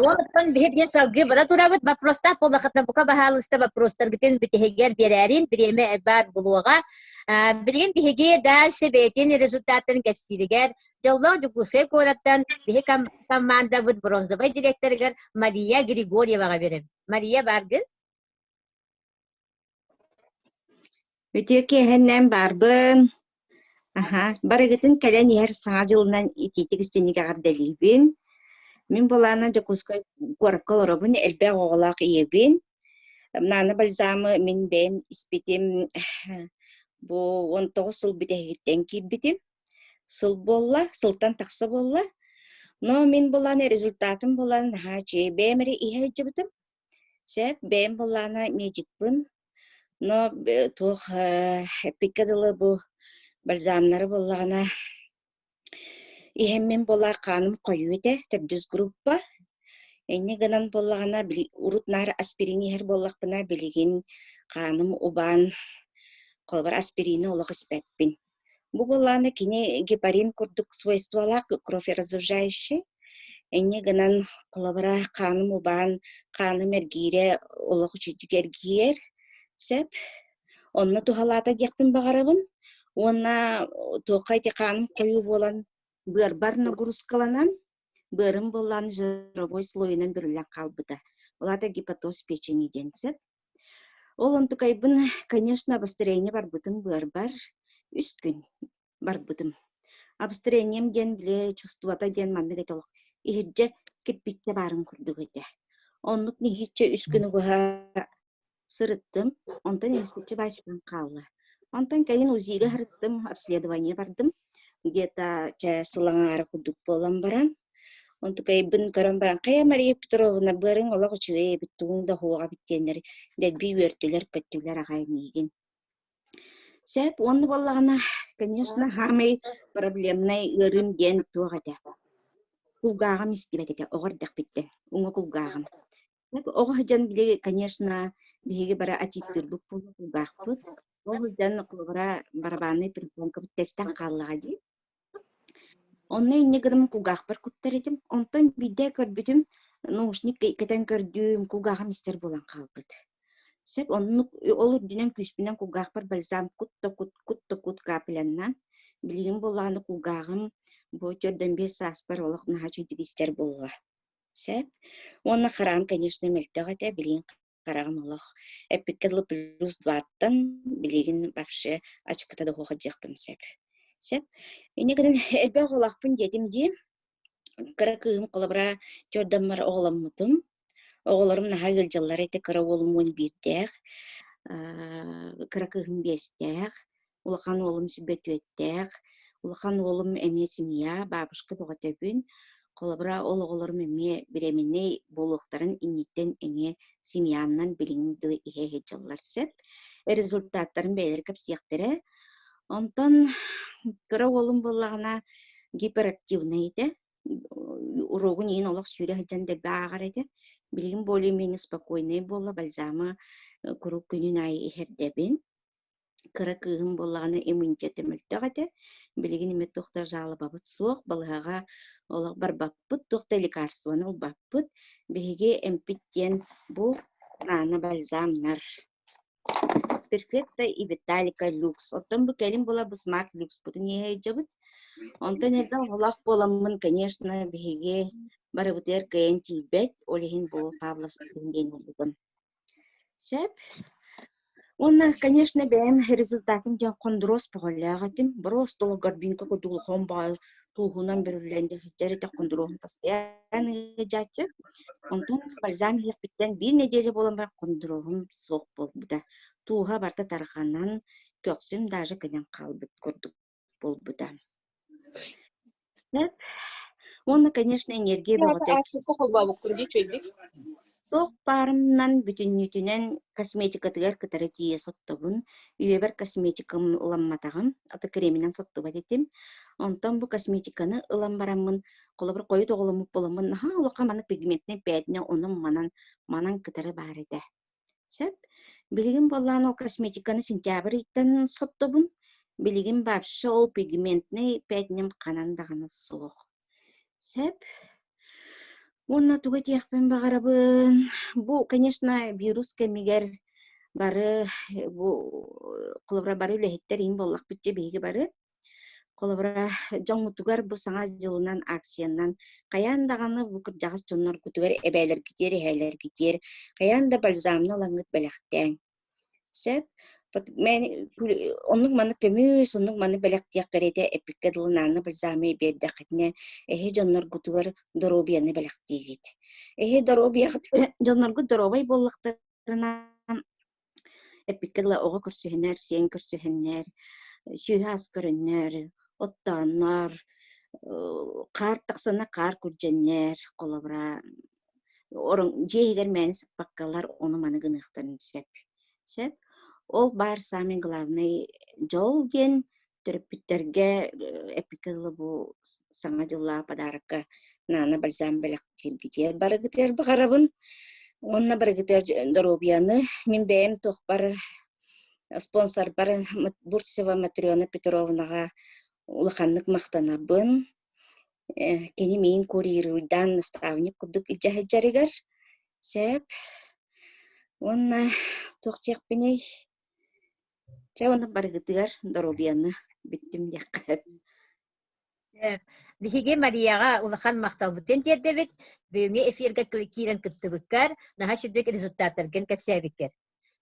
Вот он бихет ясал гибра турабыт ба просто полахатна бука бахалыста ба простар гитен битегер берерин биреме бар булуга. Билген биһиги дальше бетин результатын кепсиригер жолло жукусе кораттан биһи команда бут бронзовый директоргер Мария Григорьевага берем. Мария баргын. Өтөке хеннен барбын. Барыгытын кэлэн иһэр саҥа жылынан ититигистенниге гардалибин. Мин болана жакускай куаракка оробун элбэ оголаак иебин. Наны бальзамы мин бэм испитим бу 19 сыл битэгиттен кирбитим. Сыл болла, сылтан такса болла. Но мин болана результатым болан хачи бэмери ихэжибитим. Сеп бэм болана межикпын. Но тух пикадылы бу бальзамнары боллана иһеммен болла каным коюйте тәбдүз группа. Эне ганан боллагана урутнар аспирин иһер боллакпына билигин каным убан колбар аспирины олог испеппин. Бу боллана кини гепарин курдук свойстволак кроворазжижающий. Эне ганан колбара каным убан каным эргире олог чүдүк эргиер. Сеп онна тухалата декпин багарабын. Онна тоқайты каным кою болан бырбар нагрузкаланан бырым болан жировой слойынан бирилен калбыта. Олата гепатоз печени денсеп. Ол онтукайбын, конечно, обострение барбытым бырбар, үст күн барбытым. Обострением ден биле чувствовата ден манны гетолок. Ихидже кирпитте барын курдук эте. Оннук нехисче үст күнү буга сырыттым, онтан эместече байсудан калла. Онтан кайын узиге харыттым, обследование бардым. Где-то сылаңары курдук болан баран. Онтукайбын көрөн баран. Кая Мария Петровна бырың олог чуэ биттуң да хуга биттенер. Дәлби үертүлер, көттүлер агайнигин. Сәп, онны боллагана, конечно, хамай проблемнай ырым ден тугада. Кулгагам истибетеке, оғырдақ биттен, уңа кулгагам. Оғырдан биле, конечно, биһиги бара атиттыр бук болу кулгагпыт. Оғырдан кулгара барабаны припонка тесттен қаллага ди. Онны инне гырым кулгагпар куттар этим. Онтан биде көрбүтүм, наушник кетен көрдүм, кулгагам истер болан калбыт. Сеп онны олур дүнен күспүнен кулгагпар бальзам кут капеляннан билигин болланы кулгагым бу 4-5 сааспар олох нахачу дигистер болла. Сеп онна харам, конечно, мелтегате билигин караган олох. Эпиккедлы плюс 20-тан билигин вообще ачката да хога жакпын сеп. Сеп инегиден элбе олакпын дедим ди. Каракыгым колобра жордаммар оголаммытым. Оголорум нахагыл жыллар эте караволум 11-тех, каракыгым 5-тех, улахан олум сүбөтүеттех, улахан олум эме семья, бабушка боготөбүн, колобра оголорум эме беременный болуктарын инниттен эме семьянан билиңди ихе жыллар сеп. Результаттарын бейлер кепсияктере. Онтон караволум боллагана гиперактивный эте. Урогун ин олох сүйрэ хаджан дэлбэ агар эте. Билигин более-менее спокойный болла бальзама курук күнүн ай ихердебин. Кыра кыгын боллагана иммунитетим өлтөгөтө. Билигин име тохта жалы бабыт суок балыгага олак барбаппыт тохта лекарствоны улбаппыт. Биһиги эмпиттен бу нана бальзамнар. Перфекта и Виталика люкс. Оттон бу келин бола бу смарт люкс бутун ехейджабыт. Онтон эрден олак боламын, конечно, биһиги барыбытер кэйэн тийбет, олихин бу Павловскин ден болдун. Сеп, онна, конечно, бэм результатым ден кондроз поголягатым. Брос толы горбинка кудулхон баал тулхунан берүлэнде хиттери те кондроон постоянно жатчы. Онтон бальзам хирпиттен bir неделе болан бар кондроон соқ болбуда. Туға барта тарханан көксүм даже кенен калбыт көрдүк болбуда. Онна, конечно, энергия бөгөтөк. Соқ барымнан бүтүннүтүнен косметика тыгар кытары тие соттобун. Үйебер косметикам ыламматагам, аты креминен соттубат этим. Онтон бу косметиканы ыламбараммын, колобур кою тоголумуп боламмын. Олока маны пигментне пэдине онун манан кытары бар эте. Сеп, билигин боллан ол косметиканы сентябрь иттен соттобун. Билигин вообще ол пигментне пэдинем канандаганы соқ. Сеп, онна туга тиякпен багарабын. Бу, конечно, вирус кемигер бары, бу колобра бары үлэхиттер ин боллак битче биги бары. Колобра жоңмутугар бу саңа жылынан акциянан каяндаганы бу кыржагыс жоннор кутугар эбээлер китер, эхээлер китер. Каянда бальзамны лаңыт белектен. Сеп, мен оннук маны көмүс, оннук маны белектиyak керете эпиккедылынаны бальзамы берде кытне. Эхе жоннор кутугар доробияны белектигит. Эхе доробия жонноргу доробай боллактарына эпиккедла ого көрсүһүнөр, сен көрсүһүнөр, сүйхас көрүнөр, оттаннар, кар таксына кар күрженнер, колобра орун жейгер мәни сыппаккалар оны маны гыныктарын сеп. Сеп, ол бар самый главный жол ден төрөпүттерге эпиккедла бу саңа жылла подаракка нана бальзам белектир гитер барыгытер багарабын. Онна барыгытер доробияны мен бэм тохпар спонсор бар Бурцева Матрёна Петровнага улаканнык мактанабын. Кени мен курьердан наставник кудук илжахаджарыгар. Сеп, онна тохтекпеней. Чауна барыгытыгар доробияны биттим дяккап. Биһиги Марияга улахан макталбытын тердебит, бүйүңе эфирге кирен кыттыбыккар, наха шүддүк результаттарген кепсәбиккер.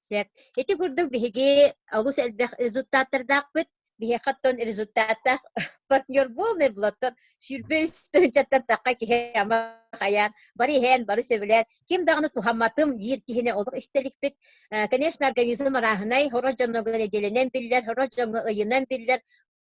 Сеп, эти курдук биһиги алус элбэх результаттардакпыт, биһи хаттон результаттах партнер болны блаттан сүрбөстөн чаттан такка киһе ама хаян, бары хен, бары сөбүләр, ким дагыны тухамматым жир киһине олук истеликпит. Конечно, организм рахынай, хоро жонногы неделенен биллер, хоро жонго ыйынан биллер,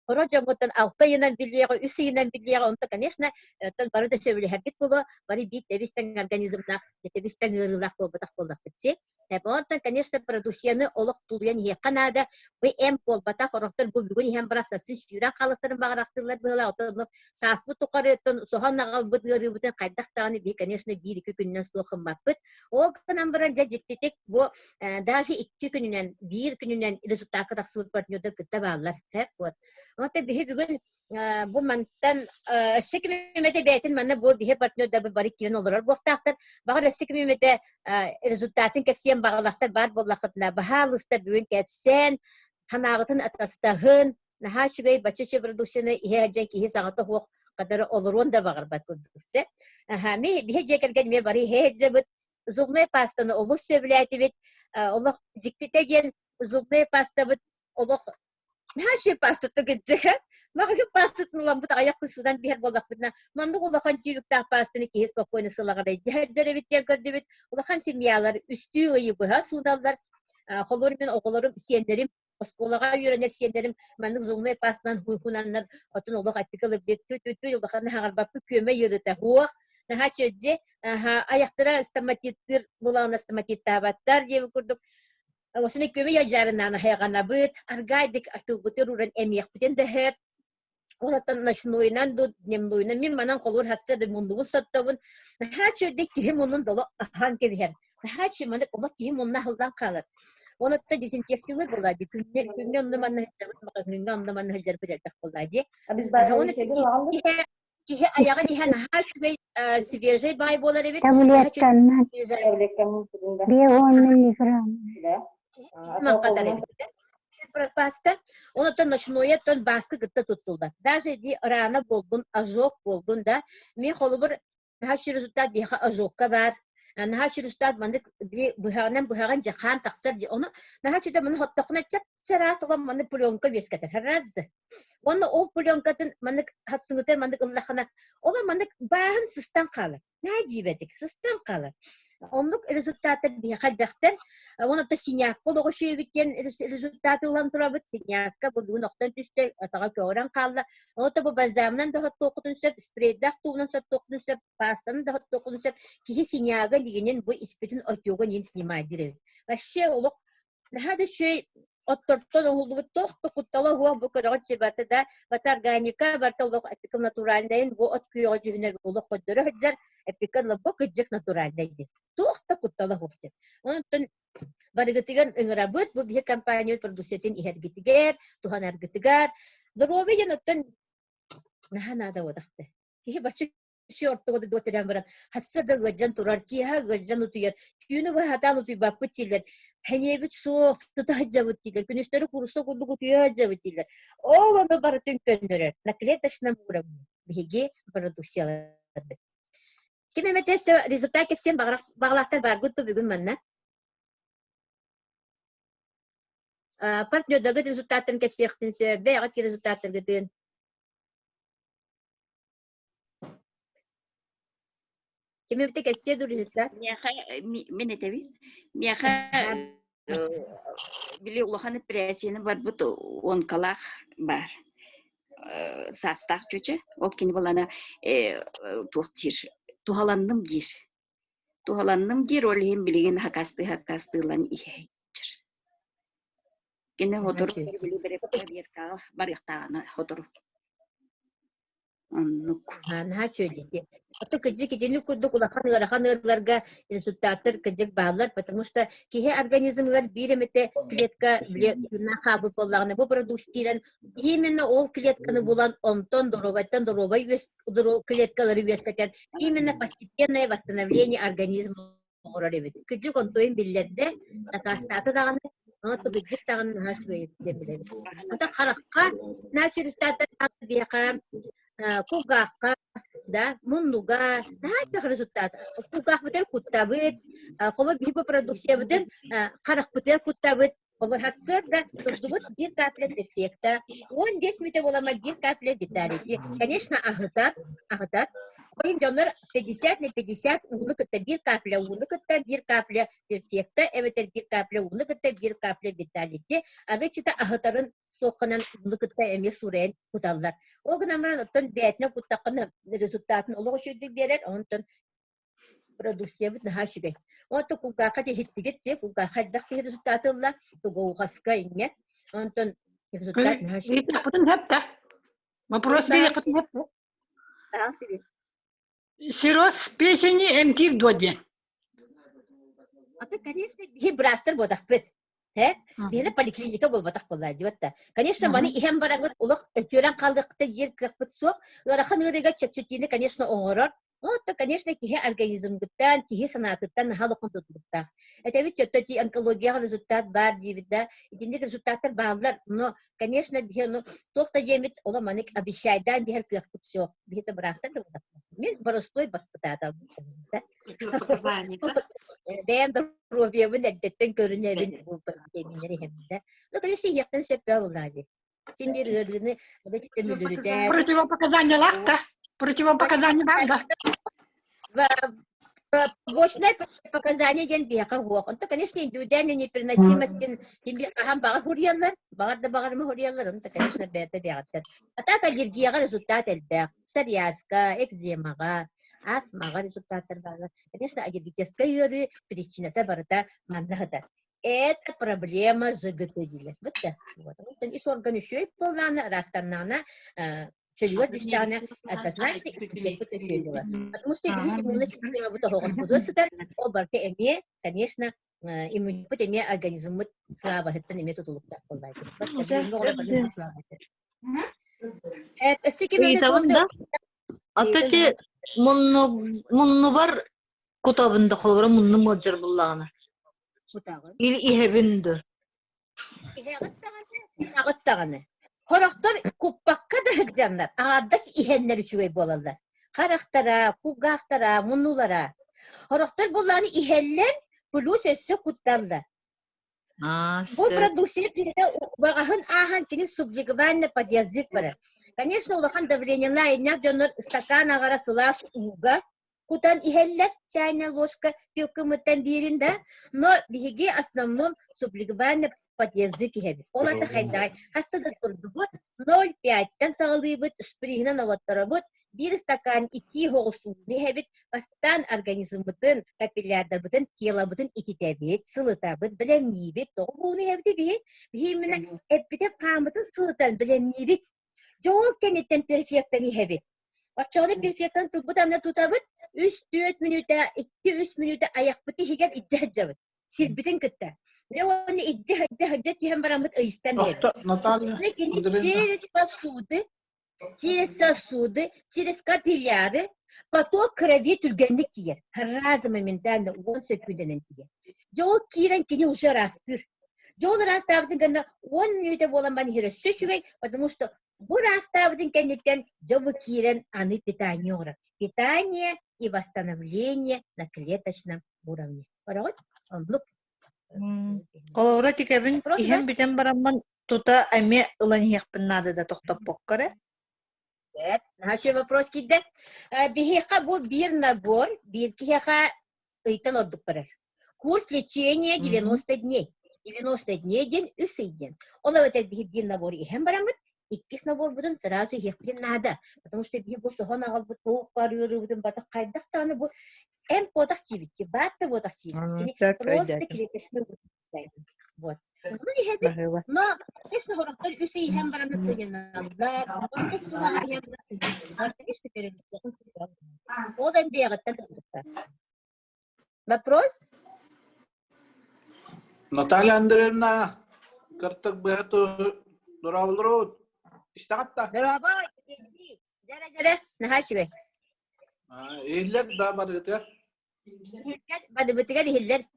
хоро жоңготон 6 айынан биллеге, 3 айынан биллеге, онта, конечно, тон бары да сөбүләр бит боло, бары бит дебистен организмнах, дебистен ырылах болбатах болдак битси. Онтан, конечно, продукцияны олық тулуян еқанада, бі әм болбата хорақтар бұл бүгін ем бараса, сіз сүйрен қалықтарын бағырақтырлар бұғыла, отын саспы тұқары, соған нағал бұдғыры бұтын қайдақтағаны бі, конечно, 1-2 күнінен соқым баппыт. Ол қынан баран жа жеттетек, бұл даже 2 күнінен, 1 күнінен результаты рақсылы партнерді күтті бағалар. Онтан бі бүгін bu mantan sikimimete beytin manna bu bihe partner da bari kiren olur bu taqtar bagar sikimimete rezultatın kefsiyen bağlaqtar bar bollaqtla bahalısta bugün kefsen hanağıtın atastahın naha şugay baçı produksiyonu ihecek ihi sağata hoq kadar olurun da bagar bat kurdukse ha mi bihe jekergen me bari hejebet zugnay pastanı olur söyleti bit Allah jikteten zugnay pasta bit Allah her şey pasta tıgıcık. Makakip pasta tınulan bu ayak kusudan bir bolak bitna. Mandık ulakan cülükten pastanı ki hesap koyunu sılağada. Ceherdere bit yakırdı bit. Ulakan simyalar üstü ayı bu ha sudallar. Kolorum ben okullarım siyenlerim. Oskolağa yörenler siyenlerim. Mandık zonlay pastadan huykunanlar. Otun olak apikalı bir tüy ulakan hağır bakı köme yırıta huaq. Naha çödze ayaklara istamatittir. Bulağına istamatit tabatlar diye kurduk. Osune köme yajarından hayagana bit. Argaydık atıl butir uğran emiyek biten de hep. Олаттан ночнойнан ду дневнойнан мен манан колор хасты мундугун соттабын. Хачы де ким онун доло ахан кебер. Хачы маны ола ким онна халдан калыр. Онотта дезинфекциялар болады. Күнне онны манна күнне онны манна хәлдер бирәк болады. Biz bayağı şey Кихе аяга диһән хачы свежий бай болар бит. Таблетканы Tabletta 1 миллиграмм. Ман кадар Паста, он это ночное, то баска где-то тут да. Даже ди рано болдун, ожог болдун, да. Мне холобр, нахаш результат биха ожогка бар. Нахаш результат мандык би бухаган жахан таксар ди. Оны нахаш да маны хоттокна чара салам маны пленка вескатер. Разы. Оны ол пленкатын мандык хассыңытер мандык Аллахана. Ола мандык бахан систем калы. Нәҗибетик, систем калы. Онлук результаты бихал бахтер. Оны та синяк колого шөйбиттен результаты улан турабыт синякка бу ноктан түсте атага көрән калды. Оны та бу базамнан да токтун сөп спрейдак туунан сөп токтун сөп пастанын да токтун сөп ки синяга дигенен бу испитин отжогон ен снимай диребит. Вообще улук хада шөй оттортон олду тохто куттала хуа бу көрөт жебаты да батарганика барта улук эпиком натуральдайын бу от күйөгө жүнөр улук көдөрө хөҗҗәр эпикон лабы көҗҗек натуральдайды. Тохта куттала хуфте. Онтон барыгытыган ыңырабыт бу бир компания продуцентин ихергитигер, туханаргытыгар. Доровен оттон наханада водакты. Ки бачы шортого дотерен баран. Хассада гыжан турар ки ха гыжан утуяр. Күнү ба хатан утуй баппы чилер. Ханебит соо тутажабыт чилер. Күнүштөрү курусо курду утуяжабыт чилер. Ол аны бары түнкөндөрөр. Наклеточна бурам. Биге продукциялар. Ким эметес результат кепсен баглактар бар гуту бүгүн манна. Партнердagi результатын кепсектинсе, бәгат результаттар гытын. Ким эметес кепсе ду результат? Мен этеби. Мияха били улахан пресени бар бут он калах бар. Састак чөчө. Ол кини балана туктир. Тухаланным дир. Тухаланным дир ол хем билеген хакастылан ихе. Кене хотор били берек барыктагына хотор. Аннук. Ана чөйдү. Аты кыжык кидени курду кулаханларга результаттар кыжык баалар, потому что кихе организмлар биремете клетка на хабы боллаганы бу продуктирен именно ол клетканы булан онтон доровай вес клеткалары вескатен именно постепенное восстановление организма ороребит. Кыжык онтойн биллерде такастаты даганы аны кыжык даганы хашбей демилер. Ата харакка начерстаты бияка кугахка да муннуга да результат кугах битер куттабыт холо бихи продукция битер карак битер куттабыт олар хассыр да турдубут бир капля дефекта 10 минут болама бир капля деталити конечно агытат Oyun canlar 50 на 50 unluk bir kapля perfekta, evet bir kapля unluk bir kapля vitality. Aga çita ahıtarın soğukanan unluk emes suren kutallar. O günamran otun beytine kutakını rezultatın oluğu şürdük verir, ondan produksiya bit naha şübek. O to kukaka te hittigetse, kukaka dakti rezultatıyla to goğaska inge, ondan результат naha şübek. Потом hepte. Вопрос değil, потом hepte. Сироз печени эмтир доде. Это, конечно, брастер бодах пет. Бені поликлиника болбатақ болады деп. Конечно, маны ихем бараңыр улық өтөрен қалдықты ер кықпыт соқ, ларахан ырыға чөпчетіне, конечно, оңырыр. Вот, конечно, кихе организмгыттан, кихе санатыттан халықын тұтылықтақ. Это ведь өтөти онкология результат бар дейбіт, да. Едіндік результаттар бағылар, но, конечно, тоқта жемет, ола манык обещайдан бігер кықпыт соқ. Бігеті брастер да бодақ. Мен барыстой баспытадам. Бәйім дұрубиябын әдеттен көрінебін бұл бірдемінері хемді. Ну, конечно, ектен сөппе болады. Сен бір өргіні, Противопоказания лахта. Противопоказания банда. Побочное показание ген бияка хуак. Он то, конечно, индивидуальная непереносимость хам багар хурьялар, багар хурьялар, он то, конечно, бета бияктар. А так аллергияга результат элбек, псориазга, экземага, астмага результаттар багар. Конечно, аллергическая юры причината барыта мандахатар. это проблема жигытыдилер. Бітті. Ис органы шөйт болғаны, растаннағына, чөлігер дүстағына, однозначно иккепті шөйділер. Потому что иммунная система бұты хоғыз бұдырсыдар, ол барты әме, конечно, иммунитет әме организмы слабахыттан әме тұтылыптар болбайды. Атати мұнны бар кутабында қолбара мұнны мөджір бұллағына. Или ихебінді. Ihegіттағаны. Хорақтар көппаққа да хыгжанлар. Ағардас ихенлер үшігей болалар. Қарақтара, кугақтара, мұннулара. Хорақтар болағаны ихеллер плюс өссі құттарлар. Бұл продукция бағахын ахан кені субжигванны подъязык барар. Конечно, улахан давлениялар айнақ жоныр стакан ағара сылас уға. Кутан ихеллер чайная ложка пилкымыттан берінде, но биге основном субжигванны подъязык ихебит. Ол аты хайдай. Хасыда тұрды бұд 0,5-тен сағылы бұд, шпригінен аваттары бұд, bir стакан 2 hoğusun ihebit, bastan organizmıtın, kapillerden bütün, tiyala bütün ititebit, sılıtabit, bilemnibit, doğu bunu ihebit bihit, bihimine ebbiten kamıtın sılıtan bilemnibit. Çoğul kenetten perfekten ihebit. Bakçağını perfekten tutbut amına tutabit, 3-4 minuta, 2-3 minuta ayak biti higen idcahcabit. Silbitin kıtta. Ne onu idcahcabit yihen baramıt ıyıstan ihebit. Наталья, Через сосуды, через капилляры, поток крови тюльганник тиер. Раза моментально, 10 секунден тиер. Жол кирен кини уже растыр. Жол раставдың кanda 10 минута болан баны хире сөшігей, потому что бұл раставдың кандиктен жолы кирен аны питание орак. Питание и восстановление на клеточном уровне. Парагод? Онлук. Колора тикебин, ихен битен бараман тута әме ыланияқпын нады да тоқтап боққары. Evet, еще вопрос кидде. Бихеха bu bir набор, bir кихеха ыйтан отдык барар. Курс лечения 90 дней. 90 дней ден, 3 ден. Он вот bir набор ихем барамыт, 2 набор будun сразу хехпен надо. Потому что бихе bu сохон ағал bu тоқ барыры будun батақ қайдақ таны bu en подақ чибитчи, батты подақ чибитчи. Просто клеточный будun. Вот. Но, конечно, хорохтар үсі ихем бараны сыйыналар, орта сылаға ихем бараны сыйыналар, конечно, переліктен сыйыналар. Одан бейғаттан тұрдықтар. Вопрос? Наталья Андреевна, картак бәғату дұрабылыру, істағатта? Дұрабай, жара, нахар шүгей. Ейлер да бар өтер? Бады бұтыға дейілдер.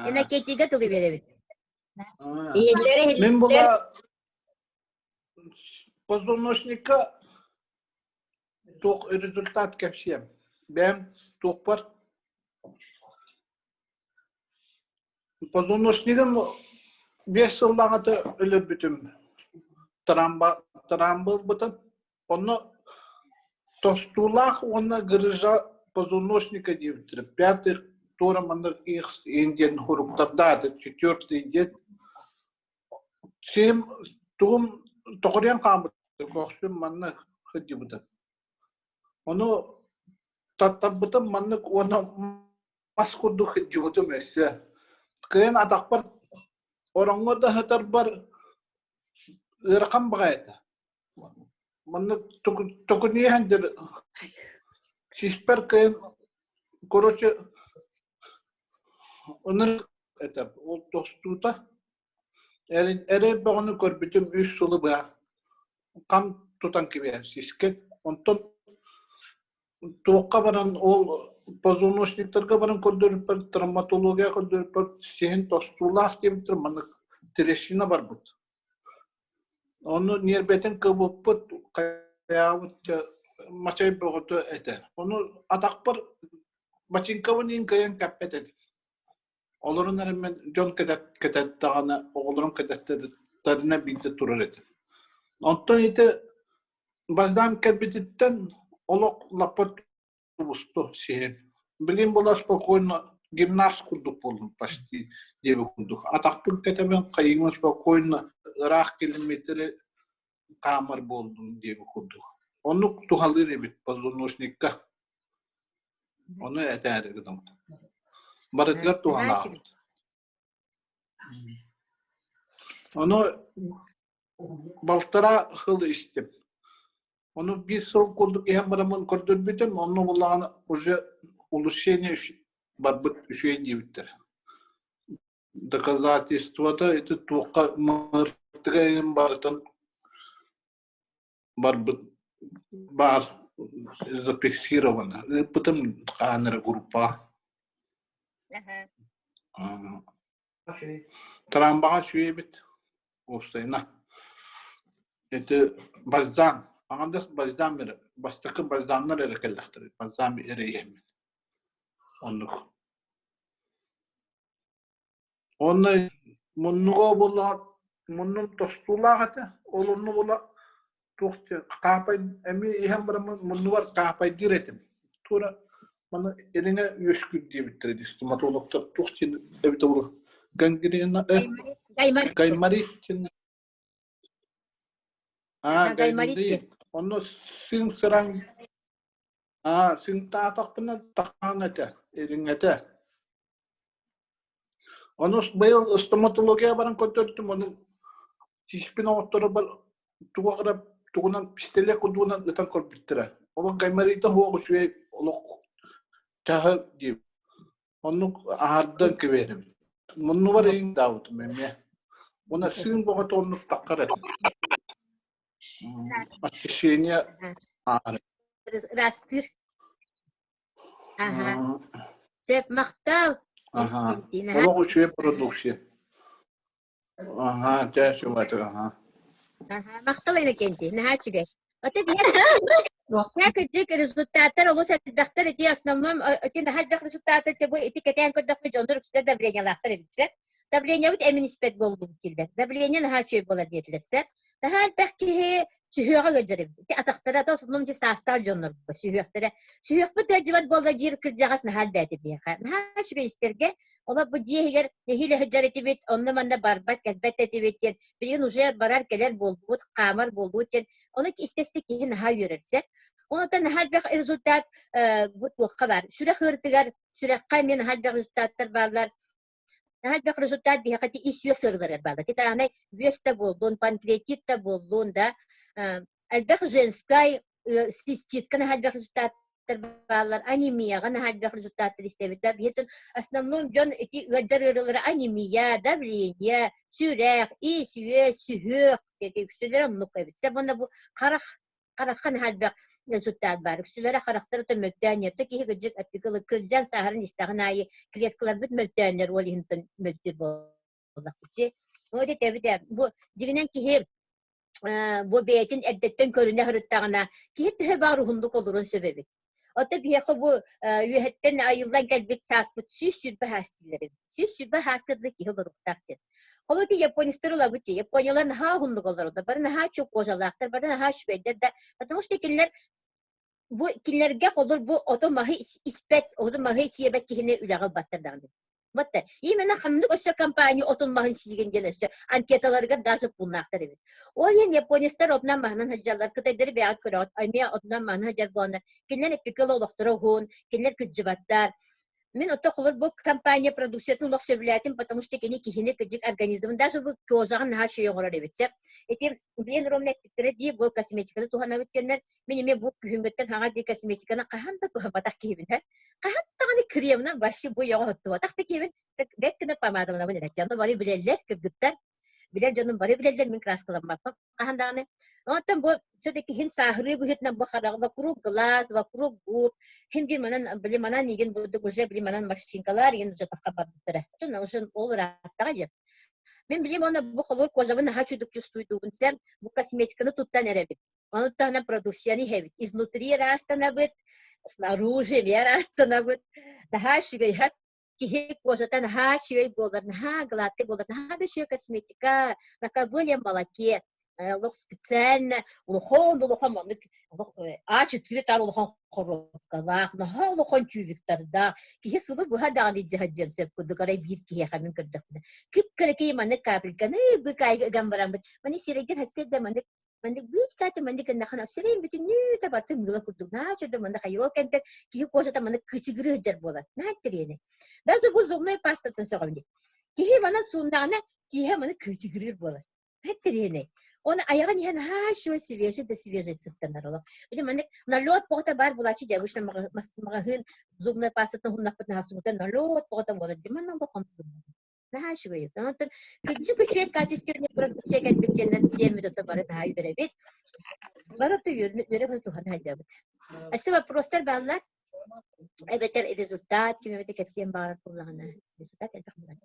Ена кетіге тұлы беребет. Мен бұла позвоночника тоқ результат кәпсием. Бәм тоқ бар. Позвоночнигім 5 жылдағаты өлір бүтім. Трамбыл бұтым. Оны тостулақ, оны грыжа позвоночника дейбітіріп. Пятый тура мандар ихс инден хуруктардады, 4-й дед. Сем туғым тоғырен қамыды, көксім манны хүдді бұды. Оны таттар бұдым, манны оны мас күрді хүдді бұдым әсі. Күйен атақ бар, ораңғы да хытар бар, ұрқан бұға әді. Манны тұқыне әндір, сиспер күйен, короче, оныр әтіп, ол тоқстуыта. Әрі бағыны көрбітім 3 жылы бұға. Қам тұтан кебеен сискет. Онтон туыққа баран ол позвоночниктарға баран көрдіріп бар, травматология көрдіріп бар, сен тостулақ дебітір, маны терешина бар бұд. Оны нербетін көбіп бұд, қаяғыт, мачай бұғыты әтер. Оны атақ бар, бачинкавын ең көйен кәппет әді. Оларын әрімен жон кәтәттіғаны, оғылырын кәтәттіғына бейді тұрыр еді. Онтан еті баздан кәрбететтен олық лапыр тұбысты сен. Білген бола спокойно гимнаст күрдік болдым, почти дебі күрдік. Атақпын кәтәмен қайыңын спокойно рақ километрі қамыр болдым дебі күрдік. Оны тұғалыр ебет, позвоночникка. Оны әтәрі күдім. Барытылар туғана. Onu Балтара хыл истеп. Onu bir сыл курдук иһен барамын көрдөрбүтүм, onu буланы уже улучшение барбыт үшөй дибиттер. Доказательството это тука мыртыгайым барытын барбыт бар зафиксировано. Потом канера группа. Трамбага шүйебит. Обстайна. Это баздан. Аңдас баздан бері. Бастықы базданнар әрекелләқтір. Баздан бері ерейемін. Онлық. Оны мұнныға бола, мұнның тостулағаты, олынны бола тоқты қапай, әме ехен бірімін мұнны бар қапай диретім. Тура, мана еріне өшкүр дейбіттіреді. Стоматологтар тоқты әбіті болу. Гангрена, гаймарит. Гаймарит. Onu sin serang sin tatakpına takanete eringete. Onu bayıl stomatologiya baran kotortum onu çişpina otoru bar tuğara tuğunan pistele kudunan ıtan korbittire. Onu gaymarita huwa şuy olok çahı gibi. Onu ahardan keverim. Bunu var in davut meme. Ona sin boğat onu takaret. Ощущение. Растыр. Ага. Сеп мақтал. Ага. Олог үше продукция. Ага, тәші батыр, ага. Ага, мақтал ені кенде, наға чүгей. Оты бияқ, кәкіджік результаттар, олы сәтбақтар, еті основном, еті нахалбақ результаттар, бұл еті кәтен көддіқпі жондыр үксті давлениялақтар едіксер. Давления бұд әмін іспет болу бұтілдер. Давления наға чөй бола деділерсер. Нахал бәккеге сүйіға ғыджырып. Атақтара да осылым де састал жоныр бұл сүйіқтері. Сүйіқ бұд әжіват болда жер кірджағас нахал бәді бейқа. Нахал шүге істерге, ола бұл дейгер нехилі ғыджар еті бет, онны манна барбат кәлбәт еті беттен. Білген уже барар кәлер болды бұд, қамар болды бұд. Оны істесті кейі нахал үйерерсек. Оныта нахал бәқ результат бұд бұққа бар. Сүрек ғыртығар, сүрекқа мен нахал бәқ результаттар барлар. Нахал бәқ результат бейқаты исуе сырғырыр барлар. Тетарағынай веста болдун, панкреатитта болдун да. Әлбәқ женскай циститка нахал бәқ результаттар барлар. Анемияға нахал бәқ результаттар істебеді. Бейтін основном жон эти ғаджарырылары анемия, давление, сүрек, исуе, сүйек. Күсілері мұнық көбет. Сәбонда бұл қараққа нахал бәқ результат бар. Күсілері қарақтары тұн мөлтәнетті кейі ғыджық әпікілі кірджан сағырын істағын айы клеткалар бүт мөлтәнер олығын мөлтер болдақ бітсе. Оды тәбіде бұл дегінен кейі бұл бәйтін әддеттен көріне ғырыттағына кейі түхе бар ұғындық олырын сөбебет. Оты бейқі бұл үйеттен айылдан кәлбет саспыт сүйіс сүрбі хастилері. Сүйіс сүрбі хастырды кейі бұрықтақтыр. Олоты японистер олабыты, япониялар наха ұғындық олырды. Бары наха чөк қожалақтыр, бары наха шүгейдер да. Потому что кинлерге қолыр бұл ото мағи испет, ото мағи сиебет кейіне үләғі баттырдағын. Баттыр. Именно қамдық өсі компания отын мағын сигенген өсі анкеталарға даже пулнақтыр ебет. Ол ен японистер отынан мағынан хаджалар, кытайдары бәғат көріғат, аймия отынан мағынан хаджар боландар. Кинлер эпикал олықтыры ғуын, кинлер күджібаттар. Мен отта қолыр бұл компания продукцияты ұлық сөбіләтім, потому что кені кейіне күджік организмын, даже бұл көзағын наға шүйен ғырар ебетсе. Этим білен ромнек біттірі дей бұл косметиканы туғана өттенлер, мен еме бұл күхінгіттен хаға дей косметиканы қағанда туға батақ кейбін. Қағаттағаны кремнан башы бұл яға ұтты батақты кейбін, бәк кіні памадымына бұл әдәтчанды бары білелер, күргіттар. Билер жаным бары билерлер мен краскаламаппам. Қағандағаны. Онтан бұл все-таки хин сахры бұхетнан бұқарағы вокруг глаз, вокруг губ. Хин бір манан еген бұдық уже бір манан машинкалар еген уже таққа бардықтыры. Тұна уже ол раттаға жеп. Мен білем оны бұл қолыр кожабын наға чүдік чувствуйды ұғынсам, бұл косметиканы тұттан әребет. Оны тұтағына продукцияны хевет. Изнутри растанабыт, снаружи растанабыт. Наға шүгейхат. Кихи кожата наха шуй болдар, наха гладкий болдар, наха да шуй косметика, наха более молоке, лох специально, лохон, А4 тар лохон коробкалах, наха лохон тюбиктарда, кихи сулу буха дагани джаджан сеп кудугарай бир кихи хамин кырдакна. Кип караки маны капилка, не быкай гамбарамбит, мани сирегер хаседда маны Мандик бич ката мандик нахана сирен бит нюта баты мыла курдук начо да манда хайол кенте кихи кожата маны кычыгыры жар болат. Наттирене. Даже бу зубной пастатын соғамди. Kihi bana sundağına kihi bana kıçıgırır bolar. Həttiriyene. Onu ayağın yan ha şu seviyeje de seviyeje sıktanlar ola. Bir manik nalot pohta bar bulaçı javuşna magahın zubna pasatna hunnakpatna hasugutan nalot pohta bolar. Diman naldo kontum. Nah şu yok. Ondan küçük katistirne produksiye ketbetçenden diğermi de barı daha yüberebit. Barı da yürü tuhan hacabet. Aslında prostar ballar evet rezultat kimi evet kapsiyen bar kullanana. Rezultat elbette kullanana.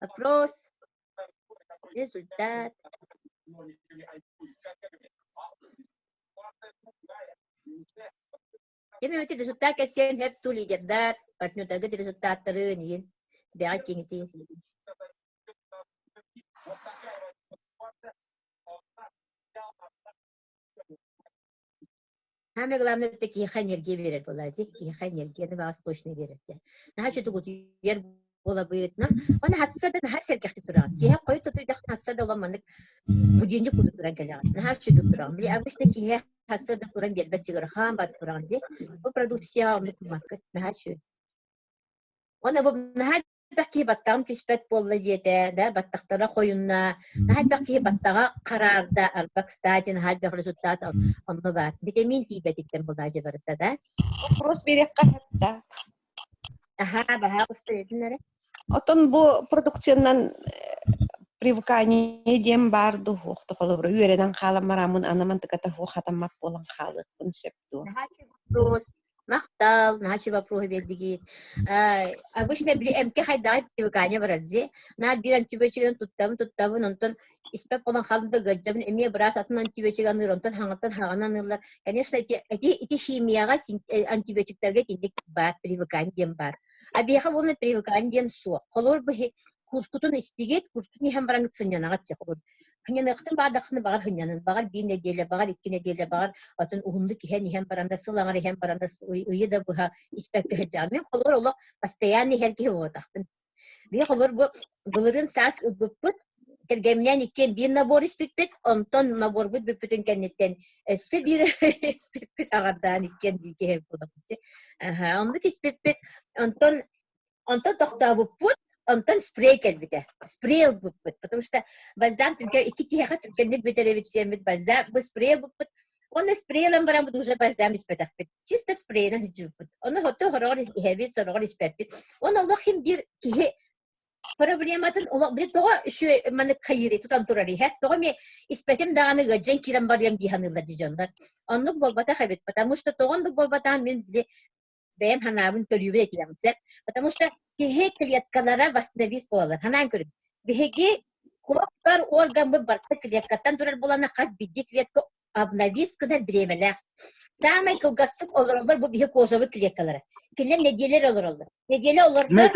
Вопрос, результат. Jadi nanti resultat kesian hep tu lihat partner taga resultat terenin biar kini. Hem eglamda ki enerji verir olacak ki enerji ne bazı koşne verir. Nah şu tuğut yer olabilir. Nah, onu hassada her şey kehtiran. Ki hep koyup tutuyor hassada olan manık bu dinci kuduran geliyor. Nah şu tuturan. Bili abişte ki hassada turan bir beş çıkar ham bat turan diye. Bu produksiya amlık market. Nah şu. Ona bu nah belki battam küspet bolla diye de battaktara koyunna. Nah belki battaga kararda albak stadin hal bir rezultat onu var. Vitamin D bedikten bulaca vardı da. Вопрос берек кахатта. Aha baha ustaydınlar. Отон бу продукциянан привыкание дем бар духух тохолобро үйренен халам марамын анаман тыката ху хатамак болан халы концепту. Nah şu вопрос. Махтал, начи вопрос веддиги. Обычно били эмке хайдай привыкание варадзе. На биран тюбечиган туттабын онтон испеп olan халында гаджабын эме брас атынан тюбечиган онтон хаңаттан хаганан ылар. Конечно, эти химияга антибиотиктерге тиндик бар привыкание бар. А бияха болны привыкание су. Колор бу курскутун истигет, курскутун хем бараңыт сынянага чакыр. Хыняныктын баадакны багар хынянын, багар 1 неделя, багар 2 неделя, багар атын ухунду киһен хем баранда сылаңар хем баранда ыйы да буха испекте хеджамын. Колор оло постоянно херки отактын. Би колор бу булырын сас убуппут кергемнен икен bir nabor испекпет, онтон nabor бут бүпүтүн кеннеттен. Өссө бир испекпет агардан икен дике бодапчы. Онду испекпет, онтон токтабуппут. Онтон спрей келбите. Спрей буппут. Потому что баздан только iki киха только не бетеревитсем базда бу спрей буппут. Он спрейлен барам бу уже баздам испетахпет. Чисто спрей на жуппут. Он хото хорор хевит сорор испетпет. Он Аллахим бир кихе проблематын Аллах бир тога şu маны кайры тутан турары. Хат тога ме испетем даганы гажен кирен барям диханылар дижандар. Онлук болбата хабет. Потому что тогондук болбата мен биле benim hanımın törüyle etkilemse. Потому что тихе клеткалара восстановить болалар. Ханан көрүп. Беги кураптар органы барта клеткаттан турар болана каз бидди клетка обновить кыдар биремелер. Самый кылгастык олоролор бу бихе кожабы клеткалары. Келер неделер олоролор. Неделе олорда.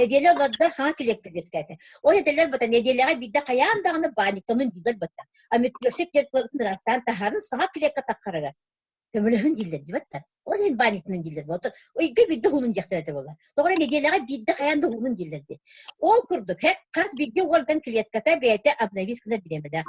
Неделе олорда ха клетка бескете. О неделер бата неделеге бидде каяндагыны баниктонун дидер бата. Аметлөсек клеткалардан тахарын сага клетка таккарага. Kömürlüğün dilleri diyorlar. Onun banitinin dilleri var. O iki bir de hunun yaktıları var. Doğru nedenleri bir de hayanda hunun dilleri. O kurduk. Hep kas bir de oradan kliyetkata beyte abnaviskine bilemedi.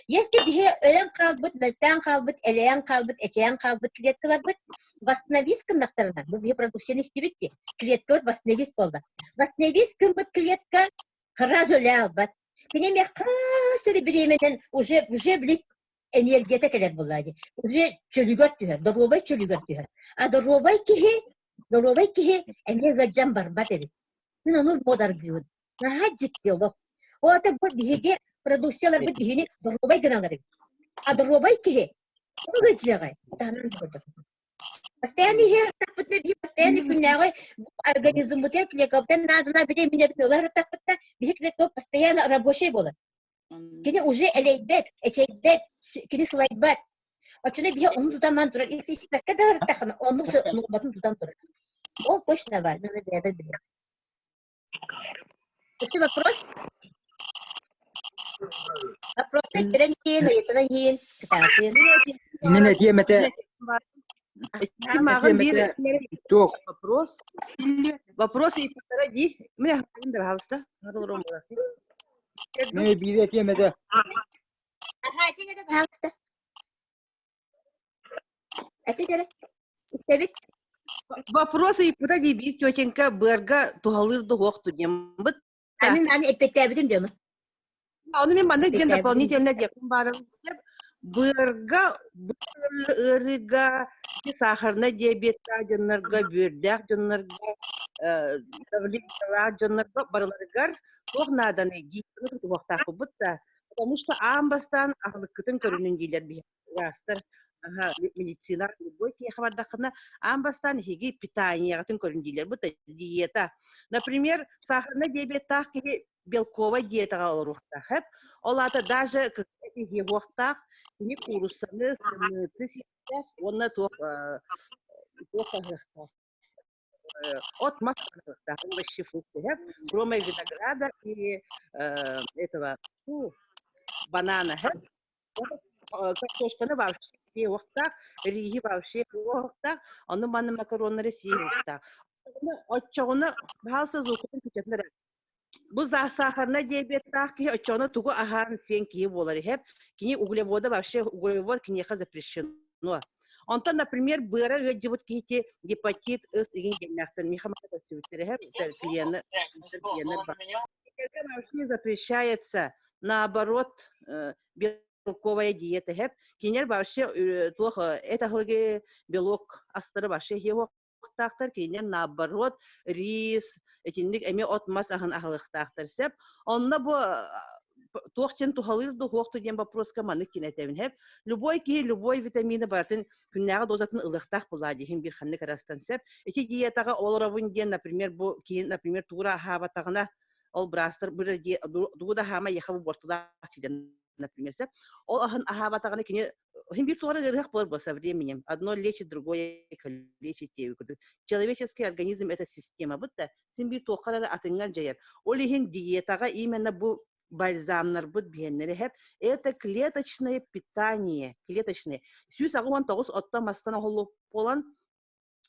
Если bir ölen kalbıt, melten kalbıt, eleyen kalbıt, eçeyen kalbıt kliyetkalar bit. Vasnaviskın naktarından. Bu bir prodüksiyon istibitti. Kliyetkar vasnavisk oldu. Vasnaviskın bit kliyetka hıraz öyle albat. Benim yakasırı bilemeden уже bilik энергията келет болады. Уже чөлүгөр түһөр, дорубай чөлүгөр түһөр. А дорубай кихи энергиядан барбат эди. Мен аны бодар гүйүн. Нахаджитти оло. Ота бу биге продукциялар бу бигини дорубай гыналары. А дорубай кихи угачагай. Танан көрдүк. Постоянно хер таппытны би постоянно күннагы организм бутен клекоптан надына биде минет олар таппытта бигек постоянно рабочий болот. Кини уже элейбет, эчейбет kini slide bat. Açına bir onu tutamam durar. İlk kadar takın onu batın tutam durar. O koş ne var? Ne beraber biliyor. Еще вопрос? Вопрос тренинг, Именно темата. Вопрос и повтори. Меня пожалуйста. Ne bir temata. Aha, tinggal paham. Aku jadi. İstebit. Вопросы и куда дебит тетенька бырга тухалыр духох тудем. Быт. Амин мани эппеттебитим диyorum. Оны мен манда ген Эппеттебитим. дополнительно депим барым. Бырга бырга сахарный диабетта жоннорга бүйрдак жоннорга давление жоннорга барыларыгар тох надан эги тухохтак бутта. Потому что амбастан ахлыкытын көрүнүн дилер би. Растар медицина любой хабардахына амбастан хиги питание гатын көрүндүлөр бу диета. Например, сахарный диабет таки белковая диета алырыкта хеп. Олата даже кыйги вактак не курусаны онна тох от масса овощи фрукты хеп. Кроме винограда и этого банана хеп. Картошканы вообще вақтақ, риги вообще вақтақ, оны маны макаронлары сей вақтақ. Отчоғыны бағалсыз оқытын күтетінер. Бұл сахарна диабеттақ ки отчоғыны туғы ахарын сен кейі болары хеп, кіне углеводы вообще углевод кінеға запрещено. Онтан, например, бұры өджібіт кейте гепатит үс еген gelмәқтін. Мехамақата сөйттері хеп, сәрпиені вообще запрещается, наоборот, белковая диета хеп. Кинер вообще плохо это хлыги белок астыры вообще его тахтар кинер наоборот рис этинник эме отмас ахын ахлыктахтар сеп. Онна бу тохчен тухалыр ду хохту дем вопроска маны кинетевин хеп. Любой витамины бартын күннәгә дозатын ылыктак була дигән бир ханны карастан сеп. Эти диетага олоровын ден, например, бу кин, например, тура хабатагына ол брастыр бир дуда хама яхабы бортуда чиден. Например, ол ахабатаганы кине бир туара гырык болор со временем. Одно лечит, другое лечит. Человеческий организм это система. Будто син бир тохарары атынган жаяр. Ол ихин диетага именно бу бальзамнар бут биеннери хеп. Это клеточное питание, клеточное. Сүйс агуан тогус отта мастана холлуп болан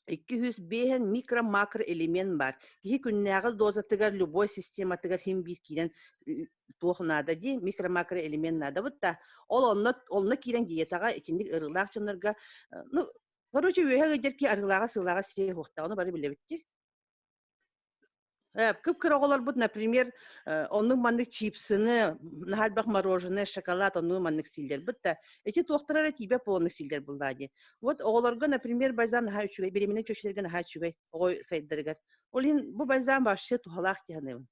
205 микро-макро элемент бар. Кихи күннәгы доза тыгар любой система тыгар хим бир кирен тухнада ди микро-макро элемент нада бутта. Ол онны кирен диетага икиндик ырылак чынырга. Ну, короче, үйәгә дерки арылага сылага сие хукта. Оны бары биле битти. Күп-күп оголар бут, например, onun manlık чипсыны, нахалбак мороженое, шоколад, onun manlık силдер бутта. Эти тохтарары тибе полных силдер булдади. Вот оголарга, например, бальзам наха үчүгай, беременен чөчелерге наха үчүгай, огой сайдырыгар. Олин бу бальзам вообще тухалак тяны.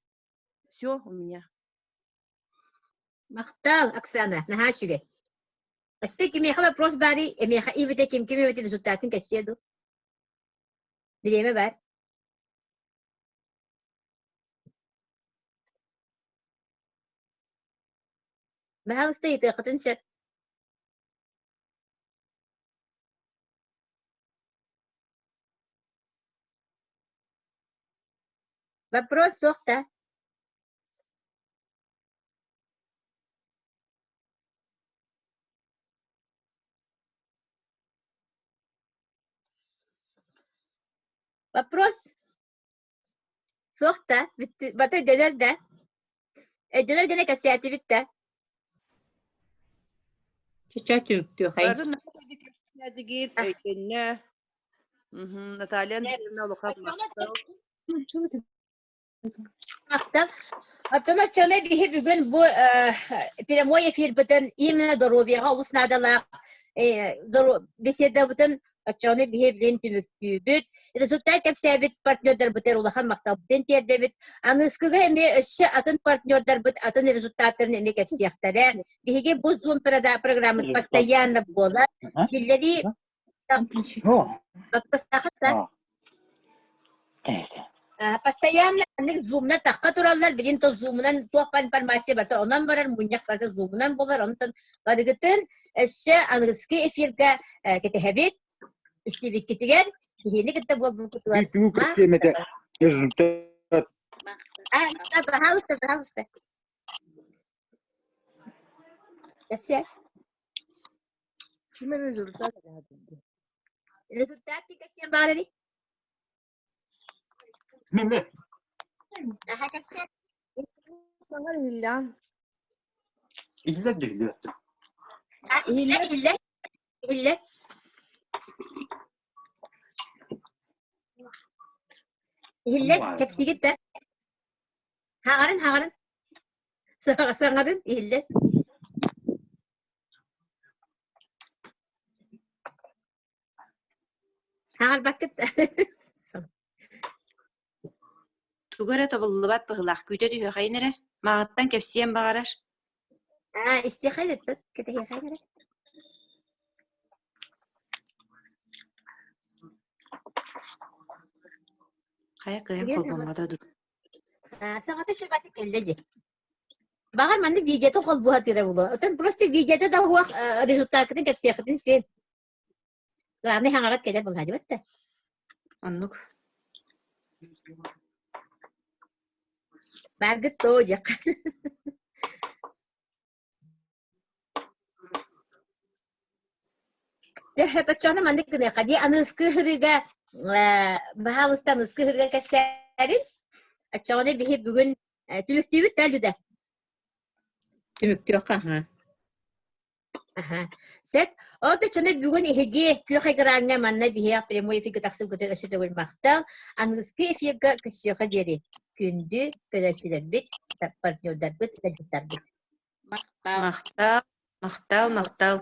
Всё у меня. Мактал, Оксана, наха үчүгай. Асты кимеха вопрос бари, эмеха ивете ким ивете результатын кепседу. Билеме бар. ما هستي تقتنشر вопрос сохта вопрос сохта بتي دولار ده الدولار ده كسياتي بتا Чачу-чу, хай. Наталья Андреевна Лукап. Аттана чана бихи бүгүн бу прямой эфир бүтүн именно здоровьяга улус надала беседа бүтүн чана бихи билен түмүктүбүт результат кепсебит партнердер бүтер улахан мактабытын тердебит аныскыга эме өссө атын партнердер бут атын результаттарын эме кепсияктары бихиге бу зум программа постоянно бола билleri постоянно ник зумна такка тураллар билин то зумнан туапан информация бата онан барар муньяк бата зумнан болар онтан бадыгытын өссө аныскы эфирге кетехебит истибик кетигер хини кетте болду кутуар пожалуйста все результаты как все барали ага как все إلا İhiller tepsiye de. Hağarın. Sağarın ihiller. Hağar bakıt. Тугара табыллыбат быһылах күтө түһө хайнере. Мағаттан кепсиен бағарар. İstihaydet bak. Kete hayır. Хая кыйын колбомада ду. Сағаты шөбәті келдеже. Бағар манды видеоты қол бұға тире бұлы. Отын просто видеоты да уақ результатын кеп сияқытын сен. Главный хаңағат келер бұл хажы бәтті. Оннук. Бәргіт тоғық. Бәтчаны манды күні қади аны ұскы хырыға бағалыстан ұскы хырыға кәтсәрін Açıkçası bir bugün tümüktüğü derdi de. Tümüktüğü Aha. Set, o da çünkü bugün ihgi köy kıranına manna bir hep primo ifiki taksib götür aşırı bir maktal. Anlıski ifiki kışığı deri. Gündü görüşürler bit. Partner bit. Maktal.